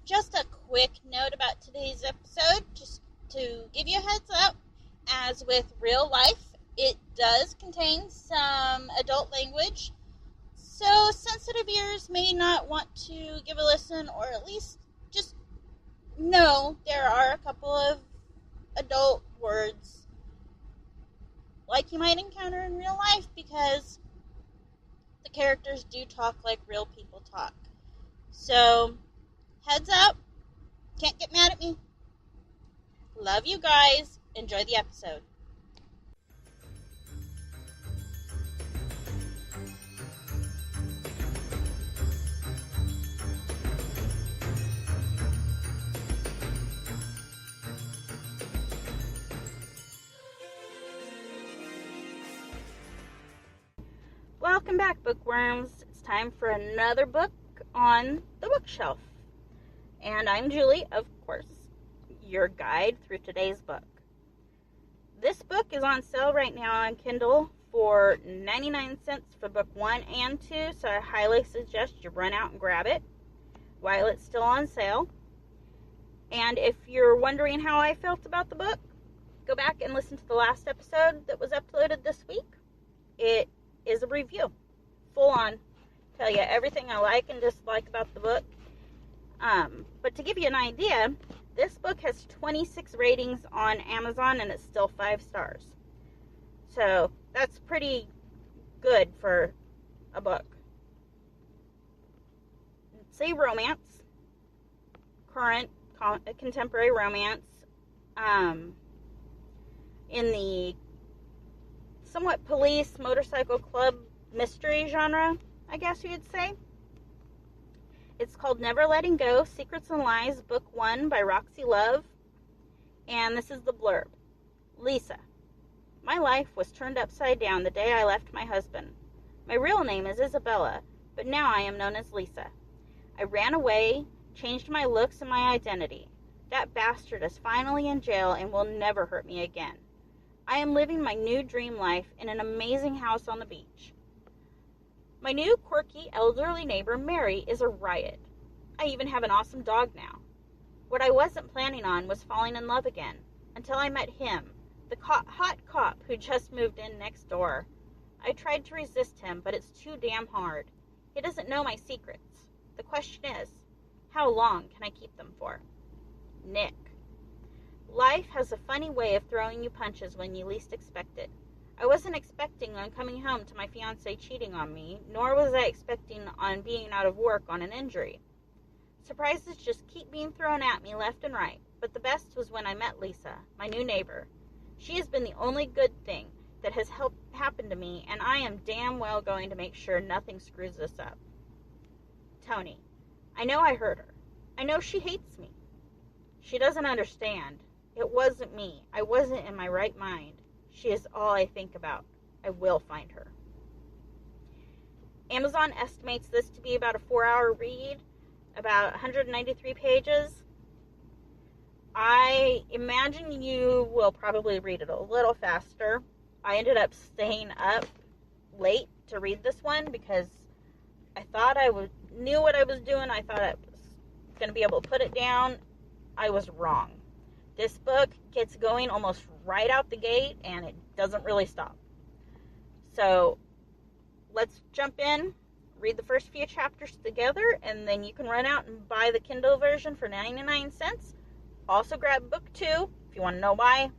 just a quick note about today's episode, just to give you a heads up. As with real life, it does contain some adult language, so sensitive ears may not want to give a listen, or at least just know there are a couple of adult words like you might encounter in real life, because the characters do talk like real people talk. So, heads up, can't get mad at me. Love you guys. Enjoy the episode. Welcome back, bookworms. It's time for another book on the bookshelf. And I'm Julie, of course, your guide through today's book. This book is on sale right now on Kindle for 99 cents for book 1 and 2, so I highly suggest you run out and grab it while it's still on sale. And if you're wondering how I felt about the book, go back and listen to the last episode that was uploaded this week. It is a review, full on, tell you everything I like and dislike about the book. But to give you an idea, this book has 26 ratings on Amazon and it's still 5 stars. So that's pretty good for a book. It's a romance, current contemporary romance, in the somewhat police motorcycle club mystery genre, I guess you would say. It's called Never Letting Go, Secrets and Lies, Book 1 by Roxy Love. And this is the blurb. Lisa. My life was turned upside down the day I left my husband. My real name is Isabella, but now I am known as Lisa. I ran away, changed my looks and my identity. That bastard is finally in jail and will never hurt me again. I am living my new dream life in an amazing house on the beach. My new quirky elderly neighbor, Mary, is a riot. I even have an awesome dog now. What I wasn't planning on was falling in love again, until I met him, the hot cop who just moved in next door. I tried to resist him, but it's too damn hard. He doesn't know my secrets. The question is, how long can I keep them for? Nick. Life has a funny way of throwing you punches when you least expect it. I wasn't expecting on coming home to my fiance cheating on me, nor was I expecting on being out of work on an injury. Surprises just keep being thrown at me left and right, but the best was when I met Lisa, my new neighbor. She has been the only good thing that has happened to me, and I am damn well going to make sure nothing screws this up. Tony. I know I hurt her. I know she hates me. She doesn't understand. It wasn't me. I wasn't in my right mind. She is all I think about. I will find her. Amazon estimates this to be about a 4-hour read, about 193 pages. I imagine you will probably read it a little faster. I ended up staying up late to read this one because I thought knew what I was doing. I thought I was going to be able to put it down. I was wrong. This book gets going almost right out the gate, and it doesn't really stop. So, let's jump in, read the first few chapters together, and then you can run out and buy the Kindle version for 99 cents. Also grab book 2, if you want to know why.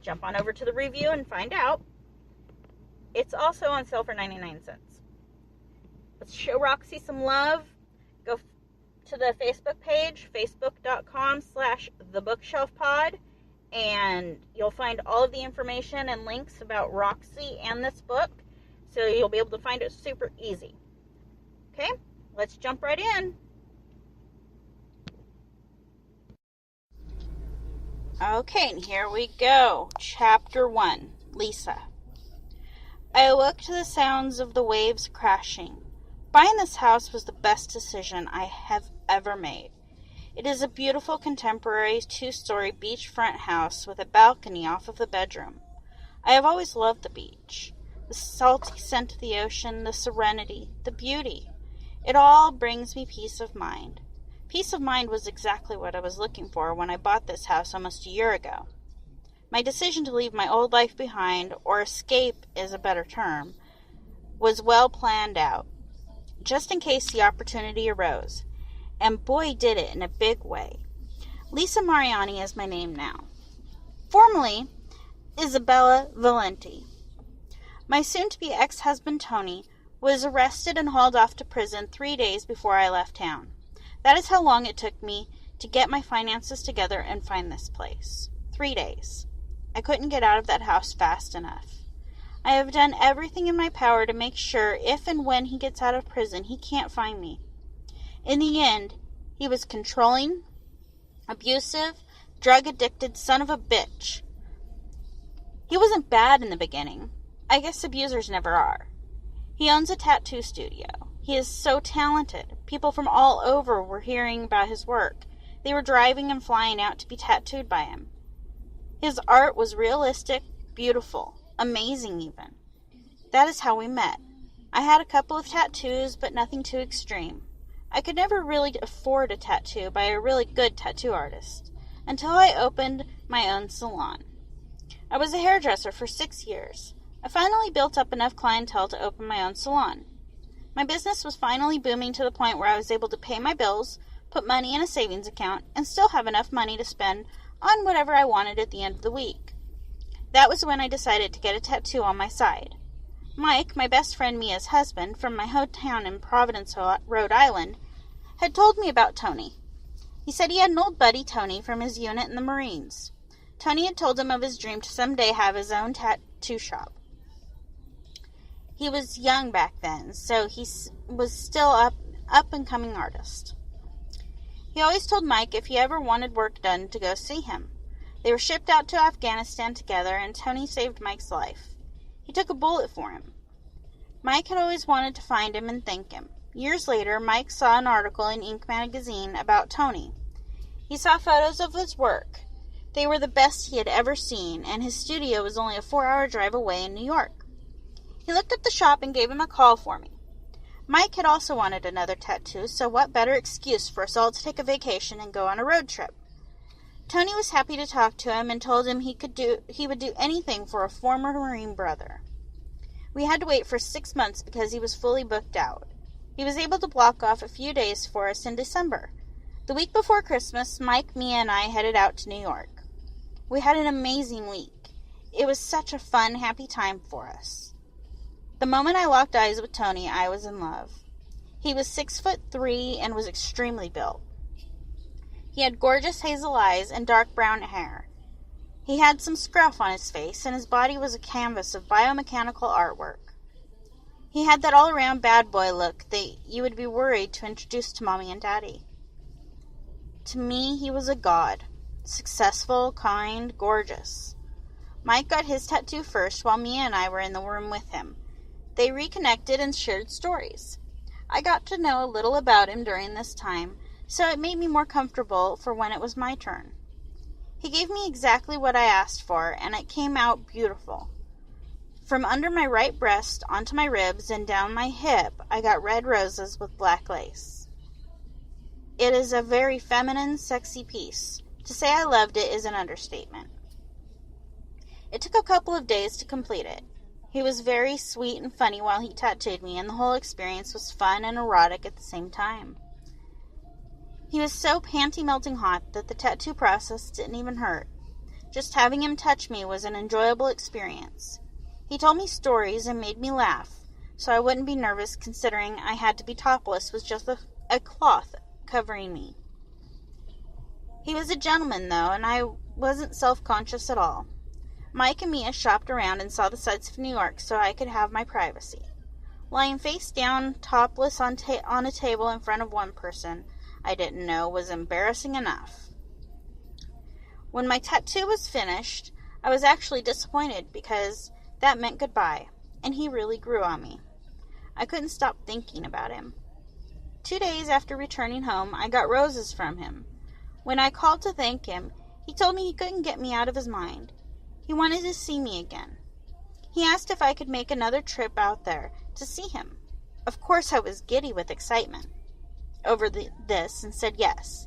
Jump on over to the review and find out. It's also on sale for 99 cents. Let's show Roxy some love. Go to the Facebook page, facebook.com/thebookshelfpod, and you'll find all of the information and links about Roxy and this book, so you'll be able to find it super easy. Okay, let's jump right in. Okay, and here we go. Chapter 1, Lisa. I awoke to the sounds of the waves crashing. Buying this house was the best decision I have ever made. It is a beautiful contemporary 2-story beachfront house with a balcony off of the bedroom. I have always loved the beach. The salty scent of the ocean, the serenity, the beauty. It all brings me peace of mind. Peace of mind was exactly what I was looking for when I bought this house almost a year ago. My decision to leave my old life behind, or escape is a better term, was well planned out, just in case the opportunity arose. And boy did it in a big way. Lisa Mariani is my name now. Formerly, Isabella Valenti. My soon-to-be ex-husband Tony was arrested and hauled off to prison 3 days before I left town. That is how long it took me to get my finances together and find this place. 3 days. I couldn't get out of that house fast enough. I have done everything in my power to make sure if and when he gets out of prison, he can't find me. In the end, he was controlling, abusive, drug-addicted son of a bitch. He wasn't bad in the beginning. I guess abusers never are. He owns a tattoo studio. He is so talented. People from all over were hearing about his work. They were driving and flying out to be tattooed by him. His art was realistic, beautiful, amazing even. That is how we met. I had a couple of tattoos, but nothing too extreme. I could never really afford a tattoo by a really good tattoo artist until I opened my own salon. I was a hairdresser for 6 years. I finally built up enough clientele to open my own salon. My business was finally booming to the point where I was able to pay my bills, put money in a savings account, and still have enough money to spend on whatever I wanted at the end of the week. That was when I decided to get a tattoo on my side. Mike, my best friend Mia's husband, from my hometown in Providence, Rhode Island, had told me about Tony. He said he had an old buddy, Tony, from his unit in the Marines. Tony had told him of his dream to someday have his own tattoo shop. He was young back then, so he was still up-and-coming artist. He always told Mike if he ever wanted work done to go see him. They were shipped out to Afghanistan together, and Tony saved Mike's life. He took a bullet for him. Mike had always wanted to find him and thank him. Years later, Mike saw an article in Ink magazine about Tony. He saw photos of his work. They were the best he had ever seen, and his studio was only a 4-hour drive away in New York. He looked at the shop and gave him a call for me. Mike had also wanted another tattoo, so what better excuse for us all to take a vacation and go on a road trip? Tony was happy to talk to him and told him he would do anything for a former Marine brother. We had to wait for 6 months because he was fully booked out. He was able to block off a few days for us in December. The week before Christmas, Mike, Mia, and I headed out to New York. We had an amazing week. It was such a fun, happy time for us. The moment I locked eyes with Tony, I was in love. He was 6'3" and was extremely built. He had gorgeous hazel eyes and dark brown hair. He had some scruff on his face, and his body was a canvas of biomechanical artwork. He had that all-around bad boy look that you would be worried to introduce to Mommy and Daddy. To me, he was a god. Successful, kind, gorgeous. Mike got his tattoo first while Mia and I were in the room with him. They reconnected and shared stories. I got to know a little about him during this time, so it made me more comfortable for when it was my turn. He gave me exactly what I asked for, and it came out beautiful. From under my right breast onto my ribs and down my hip, I got red roses with black lace. It is a very feminine, sexy piece. To say I loved it is an understatement. It took a couple of days to complete it. He was very sweet and funny while he tattooed me, and the whole experience was fun and erotic at the same time. He was so panty-melting hot that the tattoo process didn't even hurt. Just having him touch me was an enjoyable experience. He told me stories and made me laugh, so I wouldn't be nervous considering I had to be topless with just a cloth covering me. He was a gentleman, though, and I wasn't self-conscious at all. Mike and Mia shopped around and saw the sights of New York so I could have my privacy. Lying face down, topless on a table in front of one person I didn't know was embarrassing enough. When my tattoo was finished, I was actually disappointed because that meant goodbye, and he really grew on me. I couldn't stop thinking about him. 2 days after returning home, I got roses from him. When I called to thank him, he told me he couldn't get me out of his mind. He wanted to see me again. He asked if I could make another trip out there to see him. Of course I was giddy with excitement. over this and said yes.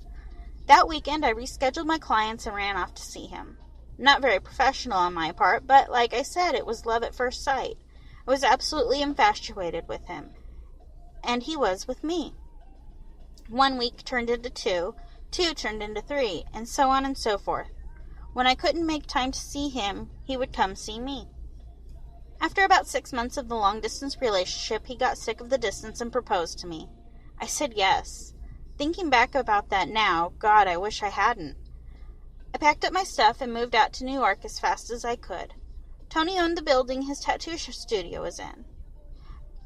That weekend, I rescheduled my clients and ran off to see him. Not very professional on my part, but like I said, it was love at first sight. I was absolutely infatuated with him, and he was with me. 1 week turned into 2, 2 turned into 3, and so on and so forth. When I couldn't make time to see him, he would come see me. After about 6 months of the long-distance relationship, he got sick of the distance and proposed to me. I said yes. Thinking back about that now, God, I wish I hadn't. I packed up my stuff and moved out to New York as fast as I could. Tony owned the building his tattoo studio was in.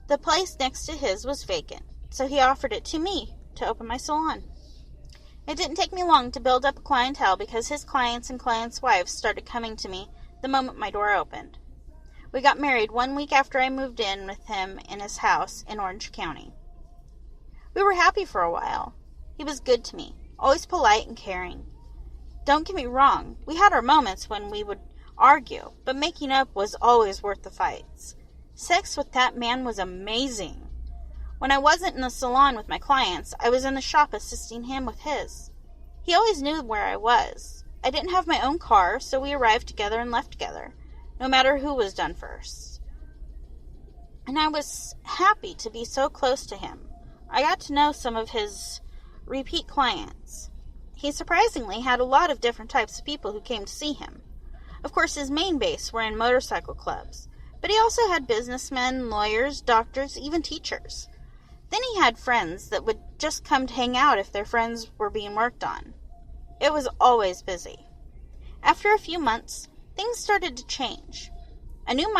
The place next to his was vacant, so he offered it to me to open my salon. It didn't take me long to build up a clientele because his clients and clients' wives started coming to me the moment my door opened. We got married 1 week after I moved in with him in his house in Orange County. We were happy for a while. He was good to me, always polite and caring. Don't get me wrong, we had our moments when we would argue, but making up was always worth the fights. Sex with that man was amazing. When I wasn't in the salon with my clients, I was in the shop assisting him with his. He always knew where I was. I didn't have my own car, so we arrived together and left together, no matter who was done first. And I was happy to be so close to him. I got to know some of his repeat clients. He surprisingly had a lot of different types of people who came to see him. Of course, his main base were in motorcycle clubs, but he also had businessmen, lawyers, doctors, even teachers. Then he had friends that would just come to hang out if their friends were being worked on. It was always busy. After a few months, things started to change. A new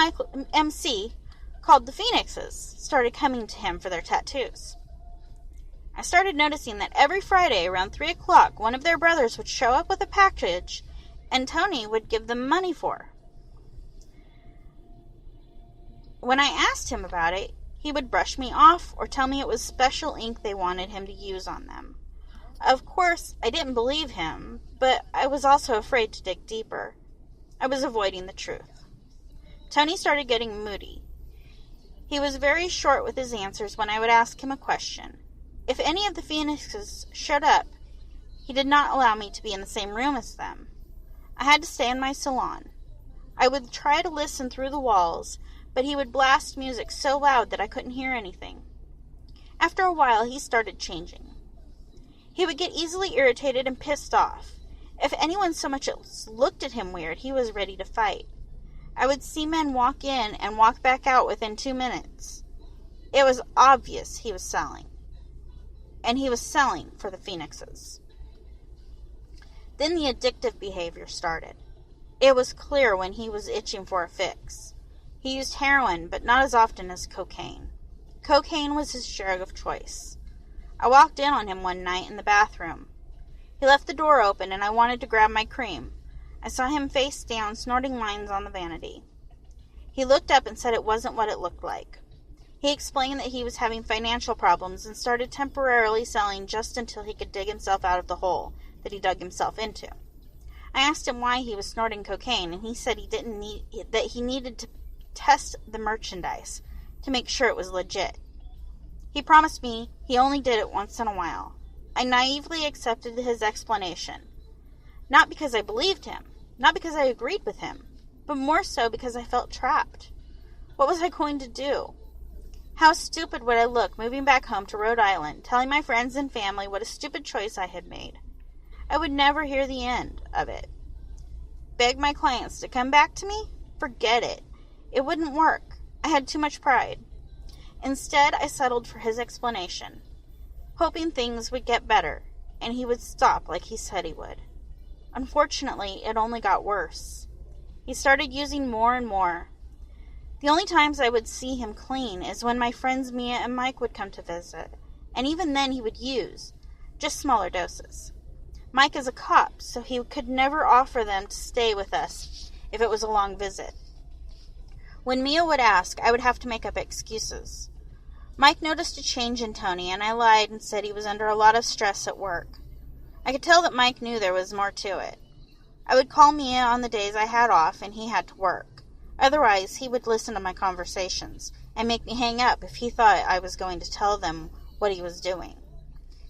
MC called the Phoenixes started coming to him for their tattoos. I started noticing that every Friday around 3 o'clock, one of their brothers would show up with a package and Tony would give them money for. When I asked him about it, he would brush me off or tell me it was special ink they wanted him to use on them. Of course, I didn't believe him, but I was also afraid to dig deeper. I was avoiding the truth. Tony started getting moody. He was very short with his answers when I would ask him a question. If any of the Phoenixes showed up, he did not allow me to be in the same room as them. I had to stay in my salon. I would try to listen through the walls, but he would blast music so loud that I couldn't hear anything. After a while, he started changing. He would get easily irritated and pissed off. If anyone so much as looked at him weird, he was ready to fight. I would see men walk in and walk back out within 2 minutes. It was obvious he was selling. And he was selling for the Phoenixes. Then the addictive behavior started. It was clear when he was itching for a fix. He used heroin, but not as often as cocaine. Cocaine was his drug of choice. I walked in on him one night in the bathroom. He left the door open, and I wanted to grab my cream. I saw him face down, snorting lines on the vanity. He looked up and said it wasn't what it looked like. He explained that he was having financial problems and started temporarily selling just until he could dig himself out of the hole that he dug himself into. I asked him why he was snorting cocaine, and he said he needed to test the merchandise to make sure it was legit. He promised me he only did it once in a while. I naively accepted his explanation. Not because I believed him, not because I agreed with him, but more so because I felt trapped. What was I going to do? How stupid would I look moving back home to Rhode Island, telling my friends and family what a stupid choice I had made? I would never hear the end of it. Beg my clients to come back to me? Forget it. It wouldn't work. I had too much pride. Instead, I settled for his explanation, hoping things would get better, and he would stop like he said he would. Unfortunately, it only got worse. He started using more and more. The only times I would see him clean is when my friends Mia and Mike would come to visit, and even then he would use, just smaller doses. Mike is a cop, so he could never offer them to stay with us if it was a long visit. When Mia would ask, I would have to make up excuses. Mike noticed a change in Tony, and I lied and said he was under a lot of stress at work. I could tell that Mike knew there was more to it. I would call Mia on the days I had off and he had to work. Otherwise, he would listen to my conversations and make me hang up if he thought I was going to tell them what he was doing.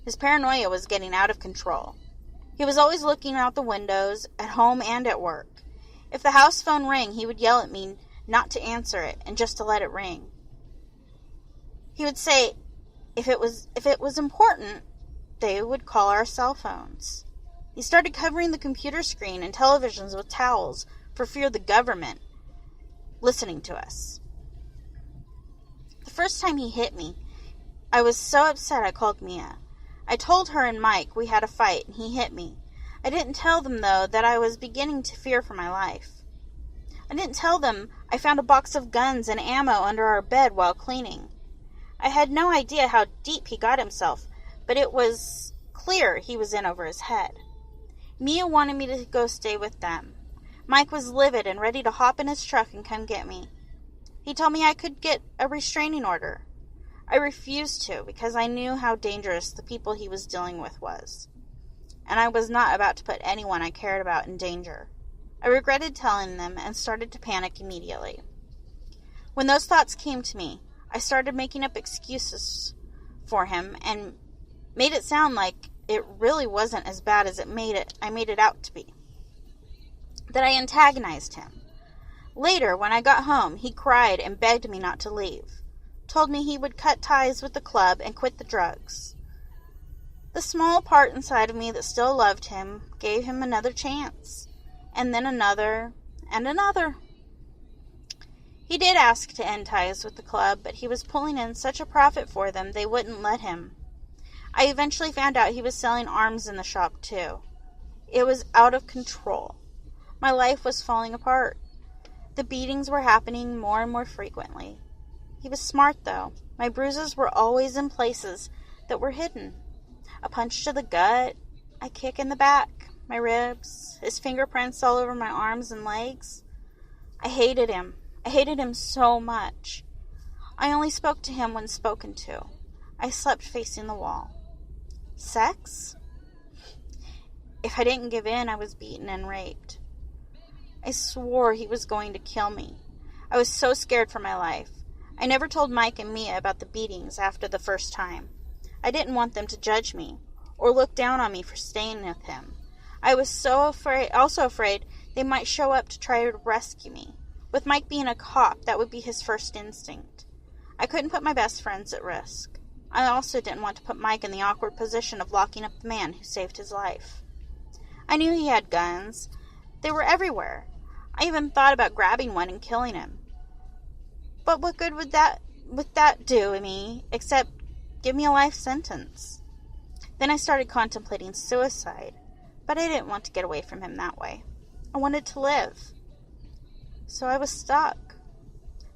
His paranoia was getting out of control. He was always looking out the windows, at home and at work. If the house phone rang, he would yell at me not to answer it and just to let it ring. He would say if it was important, they would call our cell phones. He started covering the computer screen and televisions with towels for fear of the government listening to us. The first time he hit me, I was so upset I called Mia. I told her and Mike we had a fight and he hit me. I didn't tell them, though, that I was beginning to fear for my life. I didn't tell them I found a box of guns and ammo under our bed while cleaning. I had no idea how deep he got himself, but it was clear he was in over his head. Mia wanted me to go stay with them. Mike was livid and ready to hop in his truck and come get me. He told me I could get a restraining order. I refused to because I knew how dangerous the people he was dealing with was. And I was not about to put anyone I cared about in danger. I regretted telling them and started to panic immediately. When those thoughts came to me, I started making up excuses for him and made it sound like it really wasn't as bad as I made it out to be. That I antagonized him. Later, when I got home, he cried and begged me not to leave. Told me he would cut ties with the club and quit the drugs. The small part inside of me that still loved him gave him another chance, and then another, and another. He did ask to end ties with the club, but he was pulling in such a profit for them they wouldn't let him. I eventually found out he was selling arms in the shop, too. It was out of control. My life was falling apart. The beatings were happening more and more frequently. He was smart, though. My bruises were always in places that were hidden. A punch to the gut, a kick in the back, my ribs, his fingerprints all over my arms and legs. I hated him. I hated him so much. I only spoke to him when spoken to. I slept facing the wall. Sex? If I didn't give in, I was beaten and raped. I swore he was going to kill me. I was so scared for my life. I never told Mike and Mia about the beatings after the first time. I didn't want them to judge me or look down on me for staying with him. I was also afraid they might show up to try to rescue me. With Mike being a cop, that would be his first instinct. I couldn't put my best friends at risk. I also didn't want to put Mike in the awkward position of locking up the man who saved his life. I knew he had guns. They were everywhere. I even thought about grabbing one and killing him. But what good would that do me, except give me a life sentence? Then I started contemplating suicide, but I didn't want to get away from him that way. I wanted to live. So I was stuck.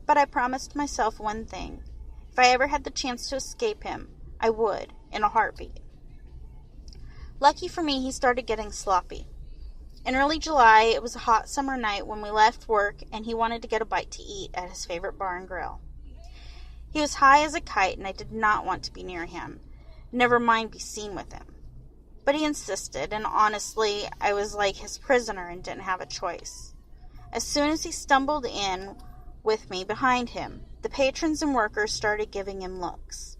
But I promised myself one thing. If I ever had the chance to escape him, I would, in a heartbeat. Lucky for me, he started getting sloppy. In early July, it was a hot summer night when we left work, and he wanted to get a bite to eat at his favorite bar and grill. He was high as a kite, and I did not want to be near him, never mind be seen with him. But he insisted, and honestly, I was like his prisoner and didn't have a choice. As soon as he stumbled in with me behind him, the patrons and workers started giving him looks.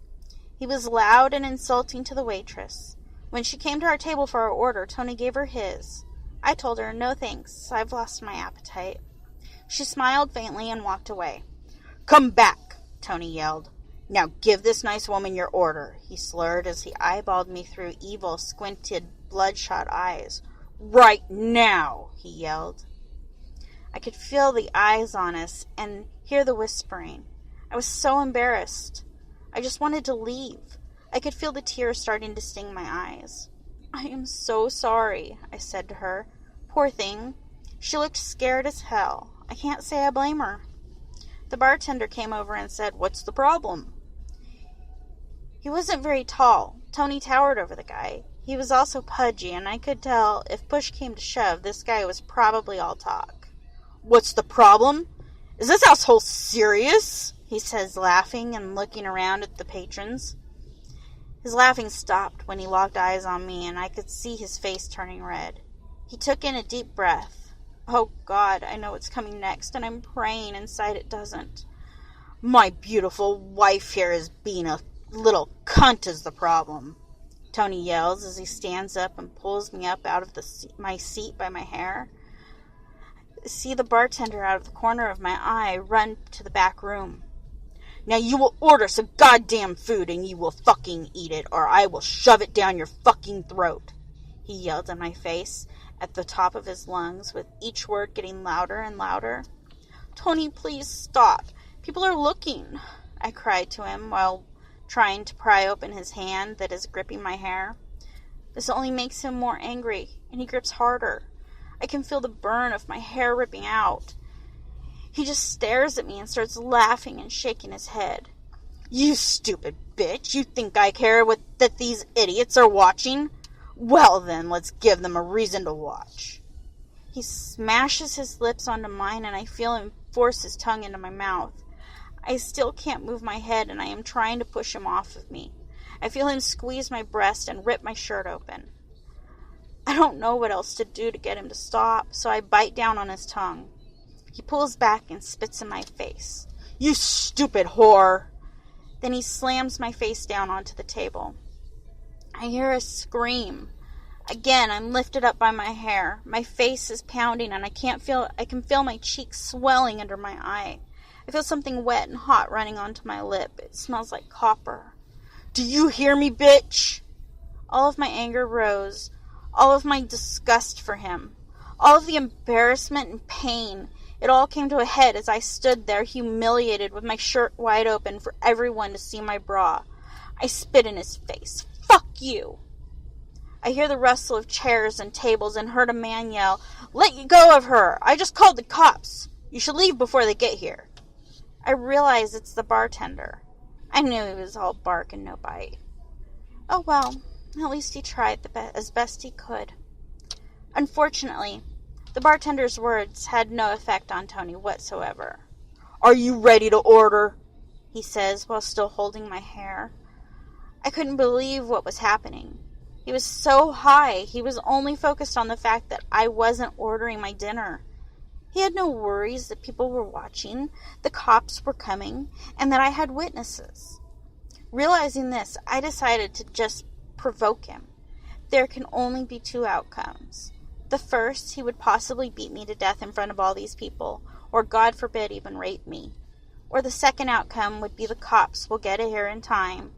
He was loud and insulting to the waitress. When she came to our table for our order, Tony gave her his. I told her, no thanks, I've lost my appetite. She smiled faintly and walked away. Come back, Tony yelled. Now give this nice woman your order, he slurred as he eyeballed me through evil, squinted, bloodshot eyes. Right now, he yelled. I could feel the eyes on us and hear the whispering. I was so embarrassed. I just wanted to leave. I could feel the tears starting to sting my eyes. I am so sorry, I said to her. Poor thing. She looked scared as hell. I can't say I blame her. The bartender came over and said, What's the problem? He wasn't very tall. Tony towered over the guy. He was also pudgy, and I could tell if push came to shove, this guy was probably all talk. What's the problem? Is this asshole serious? He says, laughing and looking around at the patrons. His laughing stopped when he locked eyes on me, and I could see his face turning red. He took in a deep breath. Oh, God, I know what's coming next, and I'm praying inside it doesn't. My beautiful wife here is being a little cunt is the problem. Tony yells as he stands up and pulls me up out of my seat by my hair. I see the bartender out of the corner of my eye run to the back room. Now you will order some goddamn food and you will fucking eat it, or I will shove it down your fucking throat, he yelled in my face at the top of his lungs, with each word getting louder and louder. Tony, please stop. People are looking, I cried to him while trying to pry open his hand that is gripping my hair. This only makes him more angry, and he grips harder. I can feel the burn of my hair ripping out. He just stares at me and starts laughing and shaking his head. You stupid bitch, you think I care that these idiots are watching? Well then, let's give them a reason to watch. He smashes his lips onto mine and I feel him force his tongue into my mouth. I still can't move my head and I am trying to push him off of me. I feel him squeeze my breast and rip my shirt open. I don't know what else to do to get him to stop, so I bite down on his tongue. He pulls back and spits in my face. You stupid whore! Then he slams my face down onto the table. I hear a scream. Again, I'm lifted up by my hair. My face is pounding and I can feel my cheeks swelling under my eye. I feel something wet and hot running onto my lip. It smells like copper. Do you hear me, bitch? All of my anger rose. All of my disgust for him. All of the embarrassment and pain. It all came to a head as I stood there humiliated with my shirt wide open for everyone to see my bra. I spit in his face. Fuck you! I hear the rustle of chairs and tables and heard a man yell, Let go of her! I just called the cops! You should leave before they get here. I realize it's the bartender. I knew he was all bark and no bite. Oh well, at least he tried as best he could. Unfortunately, the bartender's words had no effect on Tony whatsoever. Are you ready to order? He says while still holding my hair. I couldn't believe what was happening. He was so high, he was only focused on the fact that I wasn't ordering my dinner. He had no worries that people were watching, the cops were coming, and that I had witnesses. Realizing this, I decided to just provoke him. There can only be two outcomes. The first, he would possibly beat me to death in front of all these people, or God forbid even rape me. Or the second outcome would be the cops will get here in time,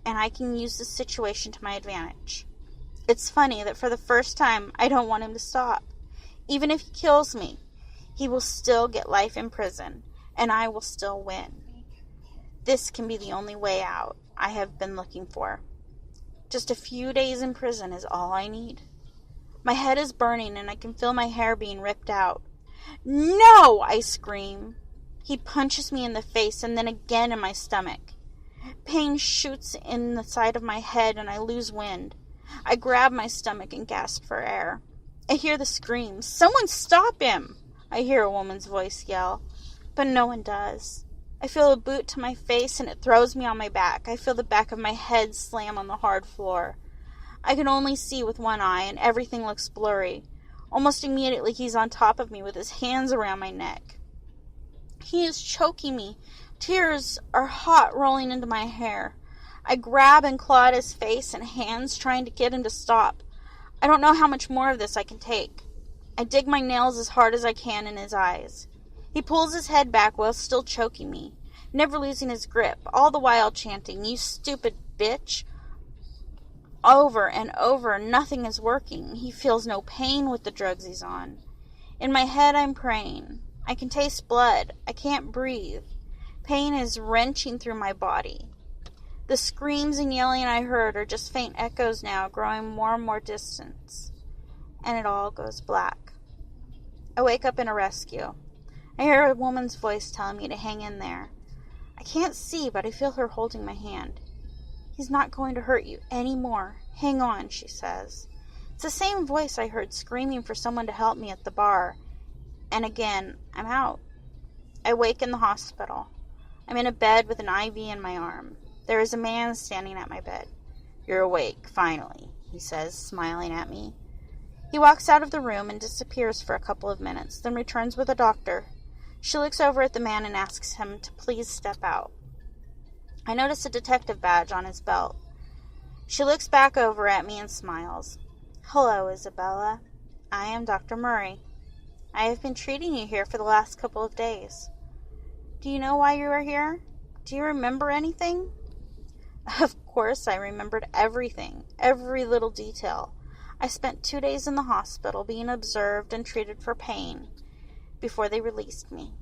and I can use this situation to my advantage. It's funny that for the first time, I don't want him to stop. Even if he kills me, he will still get life in prison, and I will still win. This can be the only way out I have been looking for. Just a few days in prison is all I need. My head is burning, and I can feel my hair being ripped out. No! I scream. He punches me in the face, and then again in my stomach. Pain shoots in the side of my head, and I lose wind. I grab my stomach and gasp for air. I hear the screams. Someone stop him! I hear a woman's voice yell, but no one does. I feel a boot to my face, and it throws me on my back. I feel the back of my head slam on the hard floor. I can only see with one eye, and everything looks blurry. Almost immediately, he's on top of me with his hands around my neck. He is choking me. Tears are hot rolling into my hair. I grab and claw at his face and hands, trying to get him to stop. I don't know how much more of this I can take. I dig my nails as hard as I can in his eyes. He pulls his head back while still choking me, never losing his grip, all the while chanting, "You stupid bitch." Over and over, nothing is working. He feels no pain with the drugs he's on. In my head, I'm praying. I can taste blood. I can't breathe. Pain is wrenching through my body. The screams and yelling I heard are just faint echoes now, growing more and more distant. And it all goes black. I wake up in a rescue. I hear a woman's voice telling me to hang in there. I can't see, but I feel her holding my hand. "He's not going to hurt you anymore. Hang on," she says. It's the same voice I heard screaming for someone to help me at the bar. And again, I'm out. I wake in the hospital. I'm in a bed with an IV in my arm. There is a man standing at my bed. "You're awake, finally," he says, smiling at me. He walks out of the room and disappears for a couple of minutes, then returns with a doctor. She looks over at the man and asks him to please step out. I notice a detective badge on his belt. She looks back over at me and smiles. Hello, Isabella. I am Dr. Murray. I have been treating you here for the last couple of days. Do you know why you are here? Do you remember anything? Of course I remembered everything, every little detail. I spent 2 days in the hospital being observed and treated for pain before they released me.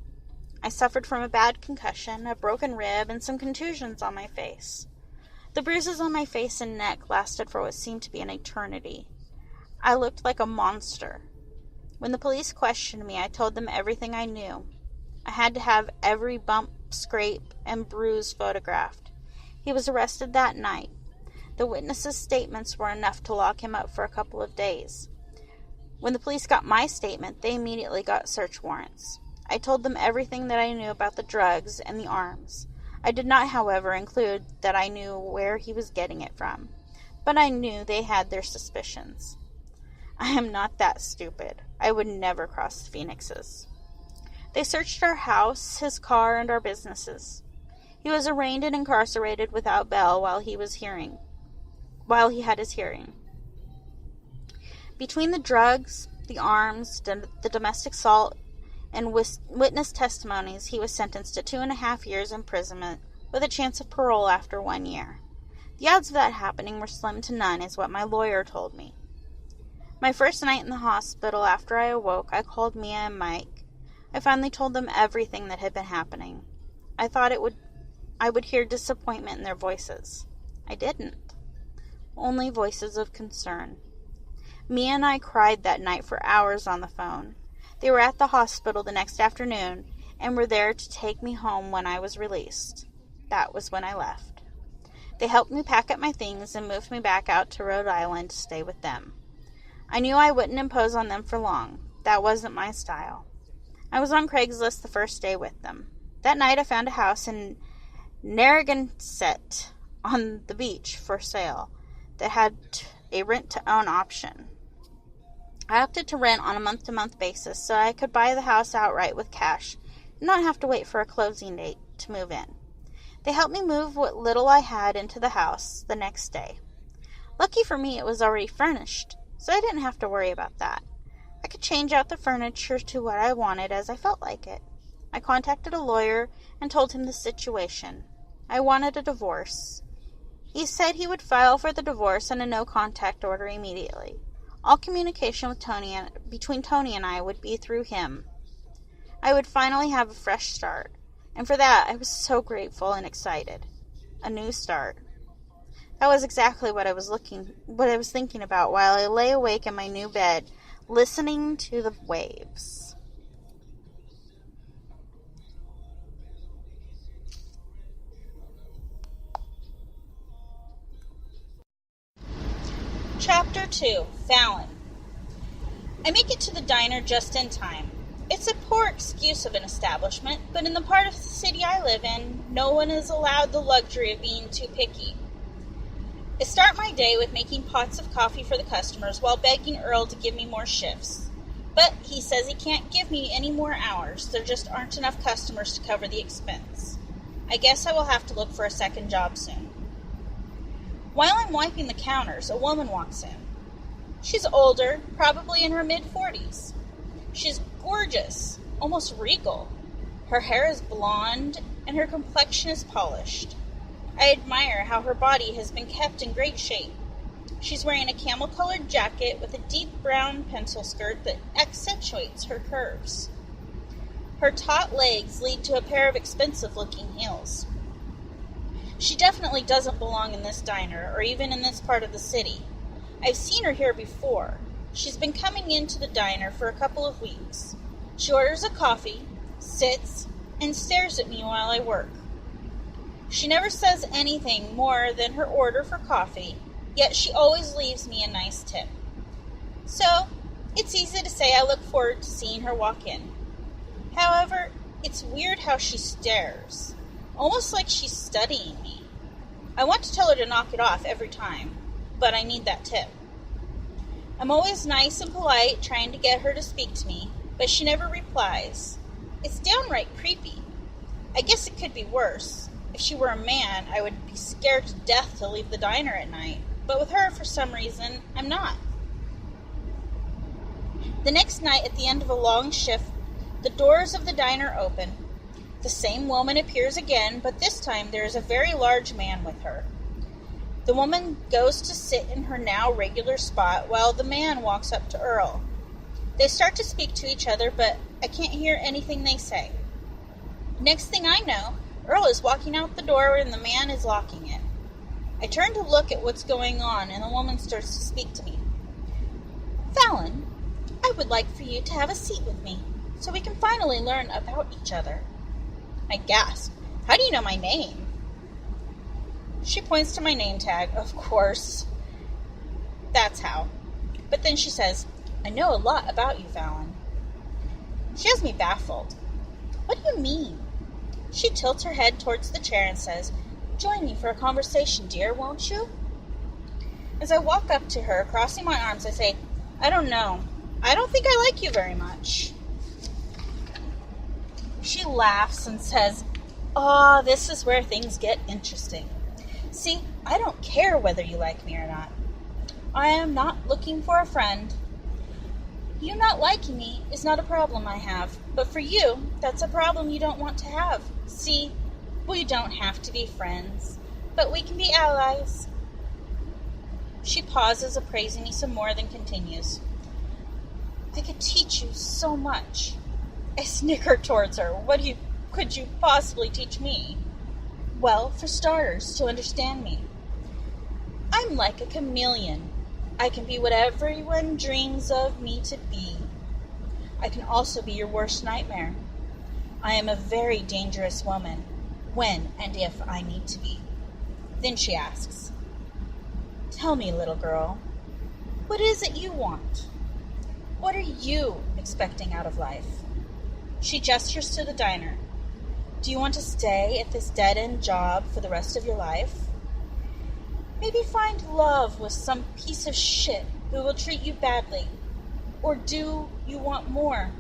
I suffered from a bad concussion, a broken rib, and some contusions on my face. The bruises on my face and neck lasted for what seemed to be an eternity. I looked like a monster. When the police questioned me, I told them everything I knew. I had to have every bump, scrape, and bruise photographed. He was arrested that night. The witnesses' statements were enough to lock him up for a couple of days. When the police got my statement, they immediately got search warrants. I told them everything that I knew about the drugs and the arms. I did not, however, include that I knew where he was getting it from, but I knew they had their suspicions. I am not that stupid. I would never cross the Phoenixes. They searched our house, his car, and our businesses. He was arraigned and incarcerated without bail while he had his hearing. Between the drugs, the arms, the domestic assault, and witness testimonies, he was sentenced to 2.5 years imprisonment with a chance of parole after 1 year. The odds of that happening were slim to none, is what my lawyer told me. My first night in the hospital after I awoke, I called Mia and Mike. I finally told them everything that had been happening. I thought I would hear disappointment in their voices. I didn't. Only voices of concern. Mia and I cried that night for hours on the phone. They were at the hospital the next afternoon and were there to take me home when I was released. That was when I left. They helped me pack up my things and moved me back out to Rhode Island to stay with them. I knew I wouldn't impose on them for long. That wasn't my style. I was on Craigslist the first day with them. That night I found a house in Narragansett on the beach for sale that had a rent-to-own option. I opted to rent on a month-to-month basis so I could buy the house outright with cash and not have to wait for a closing date to move in. They helped me move what little I had into the house the next day. Lucky for me, it was already furnished, so I didn't have to worry about that. I could change out the furniture to what I wanted as I felt like it. I contacted a lawyer and told him the situation. I wanted a divorce. He said he would file for the divorce and a no-contact order immediately. All communication with between Tony and I would be through him. I would finally have a fresh start, and for that I was so grateful and excited. A new start. That was exactly what I was thinking about while I lay awake in my new bed, listening to the waves. Chapter 2, Fallon. I make it to the diner just in time. It's a poor excuse of an establishment, but in the part of the city I live in, no one is allowed the luxury of being too picky. I start my day with making pots of coffee for the customers while begging Earl to give me more shifts. But he says he can't give me any more hours. There just aren't enough customers to cover the expense. I guess I will have to look for a second job soon. While I'm wiping the counters, a woman walks in. She's older, probably in her mid-40s. She's gorgeous, almost regal. Her hair is blonde, and her complexion is polished. I admire how her body has been kept in great shape. She's wearing a camel-colored jacket with a deep brown pencil skirt that accentuates her curves. Her taut legs lead to a pair of expensive-looking heels. She definitely doesn't belong in this diner, or even in this part of the city. I've seen her here before. She's been coming into the diner for a couple of weeks. She orders a coffee, sits, and stares at me while I work. She never says anything more than her order for coffee, yet she always leaves me a nice tip. So, it's easy to say I look forward to seeing her walk in. However, it's weird how she stares, almost like she's studying me. I want to tell her to knock it off every time, but I need that tip. I'm always nice and polite, trying to get her to speak to me, but she never replies. It's downright creepy. I guess it could be worse. If she were a man, I would be scared to death to leave the diner at night. but with her, for some reason, I'm not. The next night, at the end of a long shift, the doors of the diner open. The same woman appears again, but this time there is a very large man with her. The woman goes to sit in her now regular spot while the man walks up to Earl. They start to speak to each other, but I can't hear anything they say. Next thing I know, Earl is walking out the door and the man is locking it. I turn to look at what's going on, and the woman starts to speak to me. Fallon, I would like for you to have a seat with me, so we can finally learn about each other. I gasp. How do you know my name? She points to my name tag. Of course. That's how. But then she says, I know a lot about you, Fallon. She has me baffled. What do you mean? She tilts her head towards the chair and says, Join me for a conversation, dear, won't you? As I walk up to her, crossing my arms, I say, I don't know. I don't think I like you very much. She laughs and says, this is where things get interesting. See, I don't care whether you like me or not. I am not looking for a friend. You not liking me is not a problem I have, but for you, that's a problem you don't want to have. See, we don't have to be friends, but we can be allies. She pauses, appraising me some more, then continues. I could teach you so much. I snicker towards her. What could you possibly teach me? Well, for starters, to understand me. I'm like a chameleon. I can be what everyone dreams of me to be. I can also be your worst nightmare. I am a very dangerous woman, when and if I need to be. Then she asks, Tell me, little girl, what is it you want? What are you expecting out of life? She gestures to the diner. Do you want to stay at this dead-end job for the rest of your life? Maybe find love with some piece of shit who will treat you badly. Or do you want more?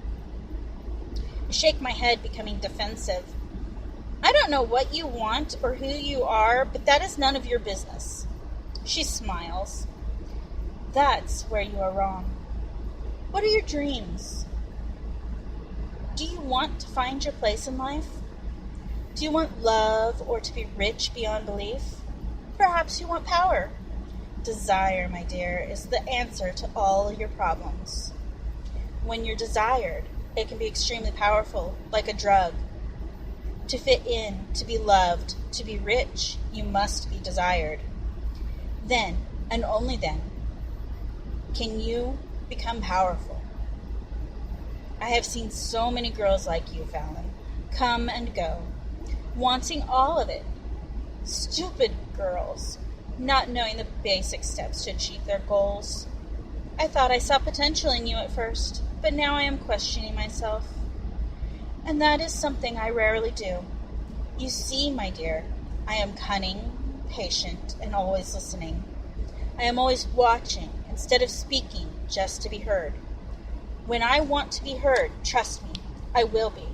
I shake my head, becoming defensive. I don't know what you want or who you are, but that is none of your business. She smiles. That's where you are wrong. What are your dreams? Do you want to find your place in life? Do you want love or to be rich beyond belief? Perhaps you want power. Desire, my dear, is the answer to all your problems. When you're desired, it can be extremely powerful, like a drug. To fit in, to be loved, to be rich, you must be desired. Then, and only then, can you become powerful. I have seen so many girls like you, Fallon, come and go, wanting all of it. Stupid girls, not knowing the basic steps to achieve their goals. I thought I saw potential in you at first, but now I am questioning myself. And that is something I rarely do. You see, my dear, I am cunning, patient, and always listening. I am always watching instead of speaking just to be heard. When I want to be heard, trust me, I will be.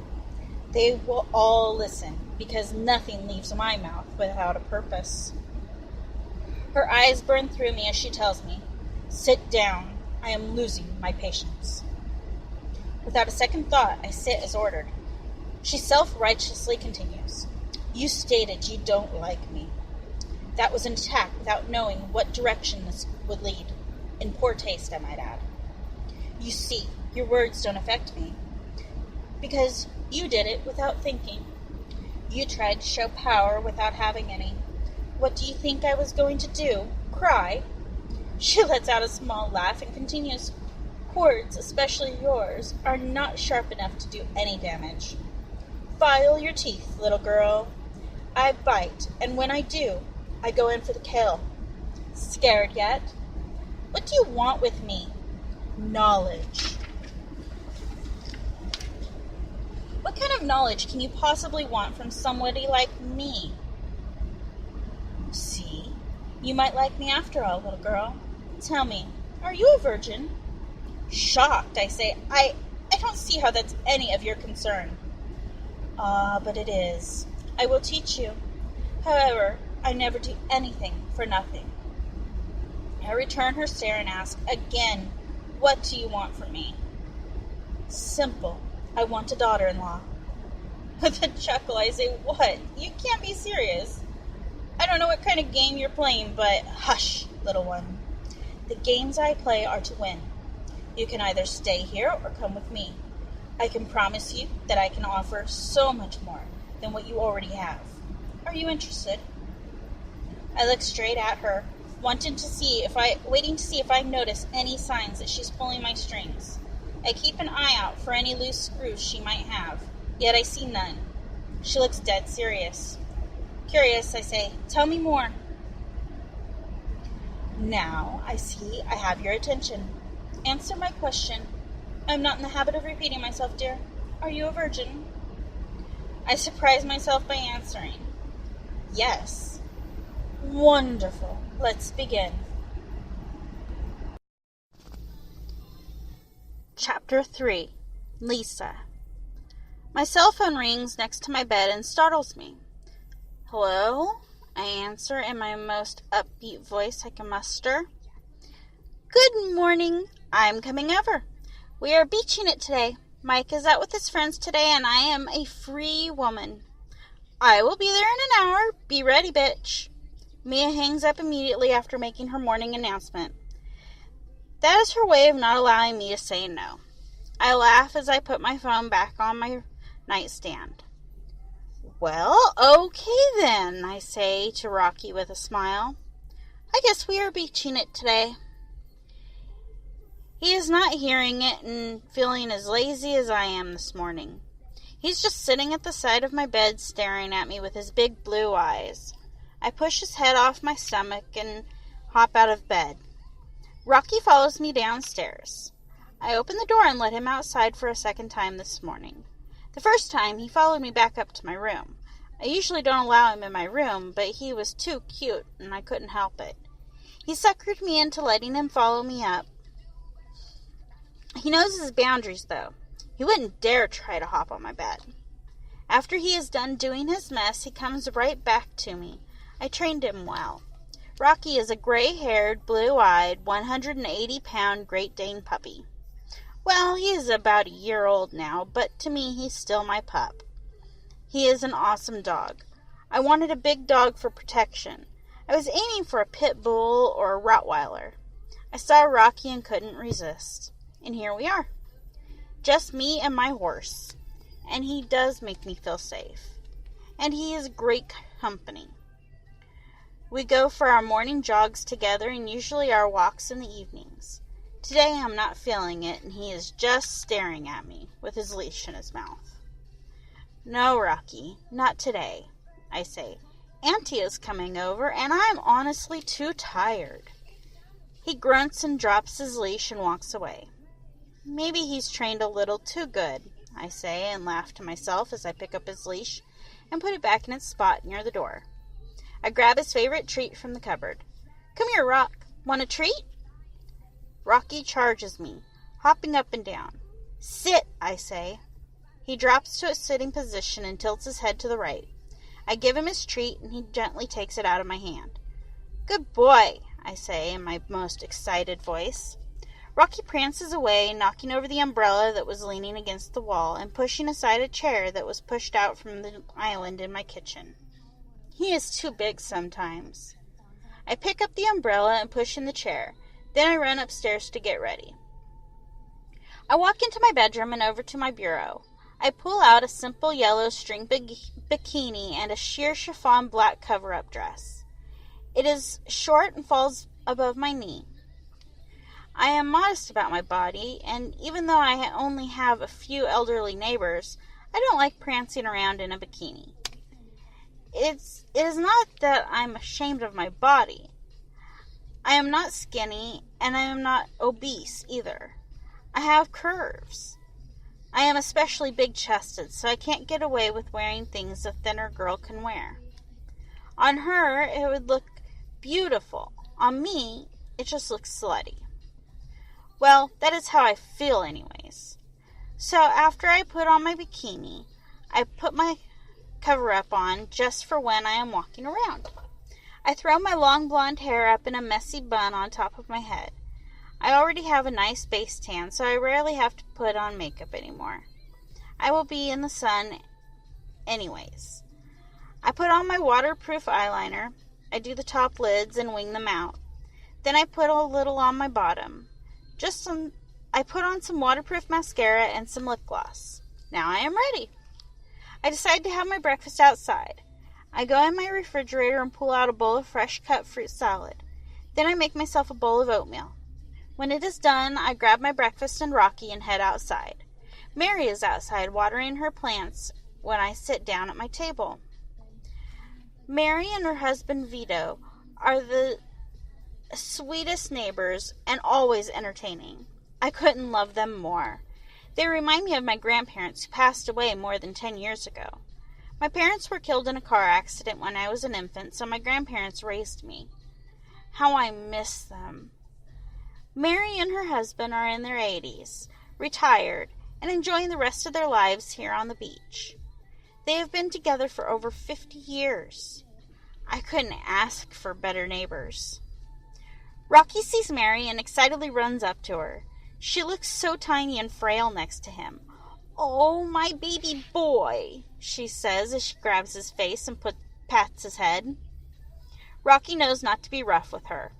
They will all listen, because nothing leaves my mouth without a purpose. Her eyes burn through me as she tells me, Sit down, I am losing my patience. Without a second thought, I sit as ordered. She self-righteously continues, You stated you don't like me. That was an attack without knowing what direction this would lead. In poor taste, I might add. You see, your words don't affect me, because you did it without thinking. You tried to show power without having any. What do you think I was going to do? Cry? She lets out a small laugh and continues, Words, especially yours, are not sharp enough to do any damage. File your teeth, little girl. I bite, and when I do, I go in for the kill. Scared yet? What do you want with me? Knowledge. What kind of knowledge can you possibly want from somebody like me? See, you might like me after all, little girl. Tell me, are you a virgin? Shocked, I say, I don't see how that's any of your concern. But it is. I will teach you. However, I never do anything for nothing. I return her stare and ask, again, what do you want from me? Simple. I want a daughter-in-law. With a chuckle, I say, what? You can't be serious. I don't know what kind of game you're playing, but hush, little one. The games I play are to win. You can either stay here or come with me. I can promise you that I can offer so much more than what you already have. Are you interested? I look straight at her, waiting to see if I notice any signs that she's pulling my strings. I keep an eye out for any loose screws she might have, yet I see none. She looks dead serious. Curious, I say, tell me more. Now, I see I have your attention. Answer my question. I'm not in the habit of repeating myself, dear. Are you a virgin? I surprise myself by answering, yes. Wonderful. Let's begin. Chapter 3. Lisa. My cell phone rings next to my bed and startles me. Hello? I answer in my most upbeat voice I can muster. Good morning. I'm coming over. We are beaching it today. Mike is out with his friends today, and I am a free woman. I will be there in an hour. Be ready, bitch. Mia hangs up immediately after making her morning announcement. That is her way of not allowing me to say no. I laugh as I put my phone back on my nightstand. Well, okay then, I say to Rocky with a smile. I guess we are beaching it today. He is not hearing it and feeling as lazy as I am this morning. He's just sitting at the side of my bed staring at me with his big blue eyes. I push his head off my stomach and hop out of bed. Rocky follows me downstairs. I open the door and let him outside for a second time this morning. The first time, he followed me back up to my room. I usually don't allow him in my room, but he was too cute, and I couldn't help it. He suckered me into letting him follow me up. He knows his boundaries, though. He wouldn't dare try to hop on my bed. After he is done doing his mess, he comes right back to me. I trained him well. Rocky is a gray-haired, blue-eyed, 180-pound Great Dane puppy. Well, he is about a year old now, but to me he's still my pup. He is an awesome dog. I wanted a big dog for protection. I was aiming for a pit bull or a Rottweiler. I saw Rocky and couldn't resist. And here we are. Just me and my horse. And he does make me feel safe. And he is great company. We go for our morning jogs together and usually our walks in the evenings. Today I'm not feeling it, and he is just staring at me with his leash in his mouth. No, Rocky, not today, I say. Auntie is coming over, and I'm honestly too tired. He grunts and drops his leash and walks away. Maybe he's trained a little too good, I say, and laugh to myself as I pick up his leash and put it back in its spot near the door. I grab his favorite treat from the cupboard. Come here, Rock. Want a treat? Rocky charges me, hopping up and down. Sit, I say. He drops to a sitting position and tilts his head to the right. I give him his treat, and he gently takes it out of my hand. Good boy, I say in my most excited voice. Rocky prances away, knocking over the umbrella that was leaning against the wall and pushing aside a chair that was pushed out from the island in my kitchen. He is too big sometimes. I pick up the umbrella and push in the chair. Then I run upstairs to get ready. I walk into my bedroom and over to my bureau. I pull out a simple yellow string bikini and a sheer chiffon black cover-up dress. It is short and falls above my knee. I am modest about my body, and even though I only have a few elderly neighbors, I don't like prancing around in a bikini. It is not that I'm ashamed of my body. I am not skinny, and I am not obese either. I have curves. I am especially big-chested, so I can't get away with wearing things a thinner girl can wear. On her, it would look beautiful. On me, it just looks slutty. Well, that is how I feel anyways. So after I put on my bikini, I put my cover-up on just for when I am walking around. I throw my long blonde hair up in a messy bun on top of my head. I already have a nice base tan, so I rarely have to put on makeup anymore. I will be in the sun anyways. I put on my waterproof eyeliner. I do the top lids and wing them out. Then I put a little on my bottom. I put on some waterproof mascara and some lip gloss. Now I am ready. I decide to have my breakfast outside. I go in my refrigerator and pull out a bowl of fresh cut fruit salad. Then I make myself a bowl of oatmeal. When it is done, I grab my breakfast and Rocky and head outside. Mary is outside watering her plants when I sit down at my table. Mary and her husband Vito are the sweetest neighbors and always entertaining. I couldn't love them more. They remind me of my grandparents who passed away more than 10 years ago. My parents were killed in a car accident when I was an infant, so my grandparents raised me. How I miss them. Mary and her husband are in their 80s, retired, and enjoying the rest of their lives here on the beach. They have been together for over 50 years. I couldn't ask for better neighbors. Rocky sees Mary and excitedly runs up to her. She looks so tiny and frail next to him. "Oh, my baby boy," she says as she grabs his face and pats his head. Rocky knows not to be rough with her,